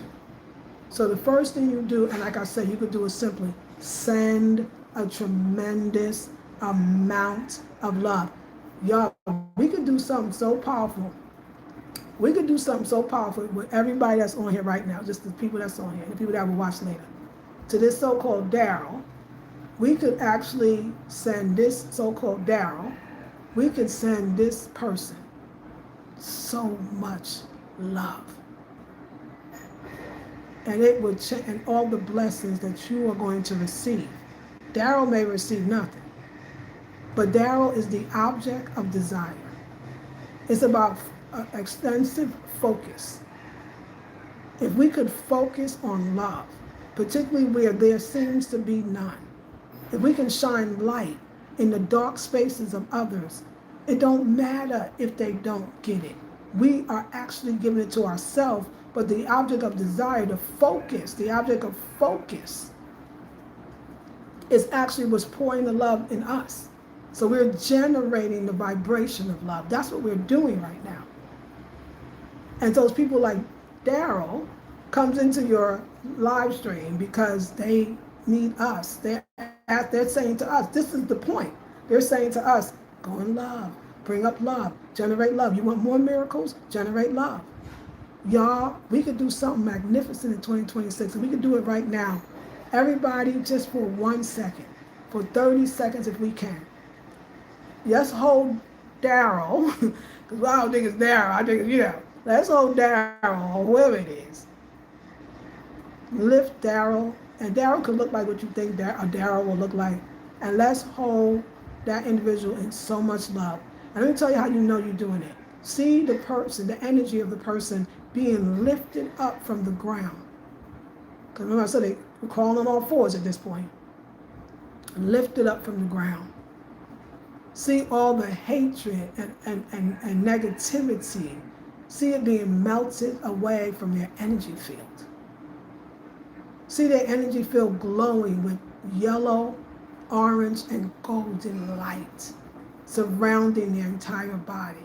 So the first thing you do, and like I said, you could do it simply, send a tremendous amount of love. Y'all, we could do something so powerful. We could do something so powerful with everybody that's on here right now, just the people that's on here, the people that will watch later. To this so-called Daryl, we could actually send this so-called Daryl, we could send this person so much love. And it would and all the blessings that you are going to receive. Daryl may receive nothing. But Daryl is the object of desire. It's about extensive focus. If we could focus on love, particularly where there seems to be none, if we can shine light in the dark spaces of others, it don't matter if they don't get it. We are actually giving it to ourselves, but the object of desire, the object of focus is actually what's pouring the love in us. So we're generating the vibration of love. That's what we're doing right now. And those people like Daryl comes into your live stream because they need us. They're saying to us, this is the point. They're saying to us, go in love, bring up love, generate love. You want more miracles? Generate love. Y'all, we could do something magnificent in 2026, and we could do it right now. Everybody, just for 1 second, for 30 seconds if we can. Let's hold Daryl, because I don't think it's Daryl. I think, let's hold Daryl, or whoever it is. Lift Daryl, and Daryl could look like what you think Daryl will look like. And let's hold that individual in so much love. And let me tell you how you know you're doing it. See the person, the energy of the person being lifted up from the ground. Because remember I said they were crawling on all fours at this point. Lifted up from the ground. See all the hatred and negativity. See it being melted away from their energy field. See their energy field glowing with yellow, orange, and golden light surrounding their entire body.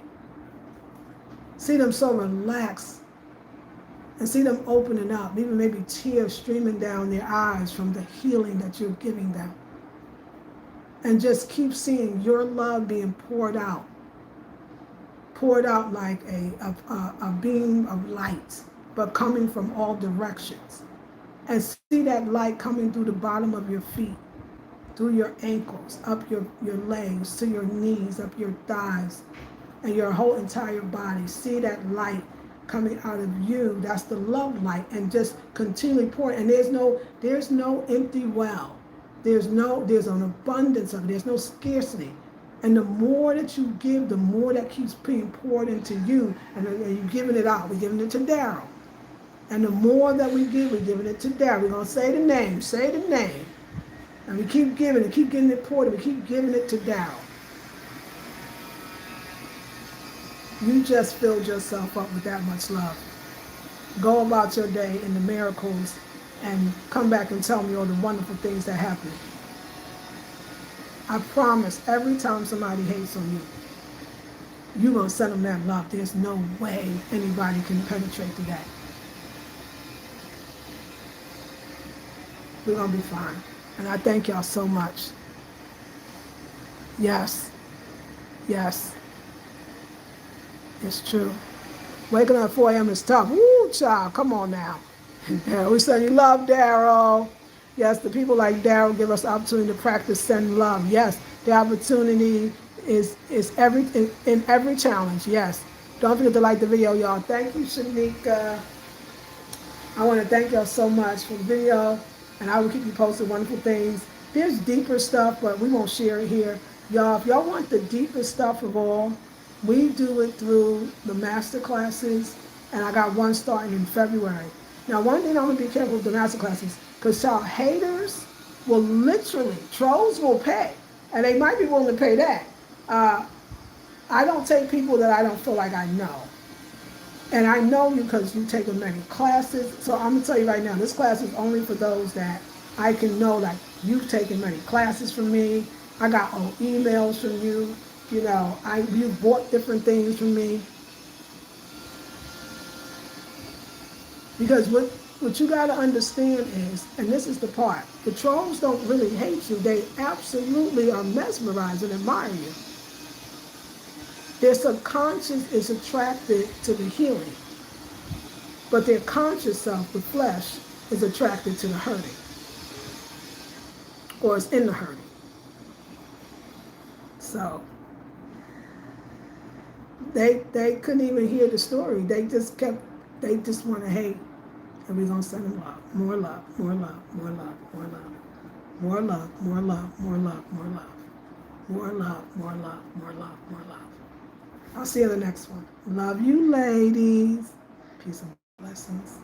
See them so relaxed, and see them opening up, even maybe tears streaming down their eyes from the healing that you're giving them. And just keep seeing your love being poured out like a beam of light, but coming from all directions. And see that light coming through the bottom of your feet, through your ankles, up your legs, to your knees, up your thighs, and your whole entire body. See that light coming out of you. That's the love light, and just continually pouring. And there's no empty well. There's an abundance of it. There's no scarcity. And the more that you give, the more that keeps being poured into you, and you're giving it out. We're giving it to Daryl. And the more that we give, we're giving it to Daryl. We're going to say the name. And we keep giving it, keep getting it poured, and we keep giving it to Daryl. You just filled yourself up with that much love. Go about your day in the miracles and come back and tell me all the wonderful things that happen. I promise, every time somebody hates on you, you're going to send them that love. There's no way anybody can penetrate to that. We're going to be fine. And I thank y'all so much. Yes. It's true. Waking up at 4 a.m. is tough. Woo, child, come on now. We say you love Daryl. Yes, the people like Daryl give us the opportunity to practice sending love. Yes, the opportunity is in every challenge. Yes. Don't forget to like the video, y'all. Thank you, Shanika. I want to thank y'all so much for the video, and I will keep you posted wonderful things. There's deeper stuff, but we won't share it here. Y'all, if y'all want the deepest stuff of all, we do it through the master classes, and I got one starting in February. Now, one thing I'm going to be careful with the master classes, because y'all haters will literally, trolls will pay, and they might be willing to pay that. I don't take people that I don't feel like I know. And I know you because you've taken many classes. So I'm going to tell you right now, this class is only for those that I can know, like, you've taken many classes from me. I got old emails from you. You bought different things from me. Because what you got to understand is, and this is the part, the trolls don't really hate you. They absolutely are mesmerized and admire you. Their subconscious is attracted to the healing, but their conscious self, the flesh, is attracted to the hurting, or is in the hurting. So they couldn't even hear the story. They just want to hate, and we're gonna send them love, more love, more love, more love, more love, more love, more love, more love, more love, More love, more love, more love, more love. I'll see you in the next one. Love you, ladies. Peace and blessings.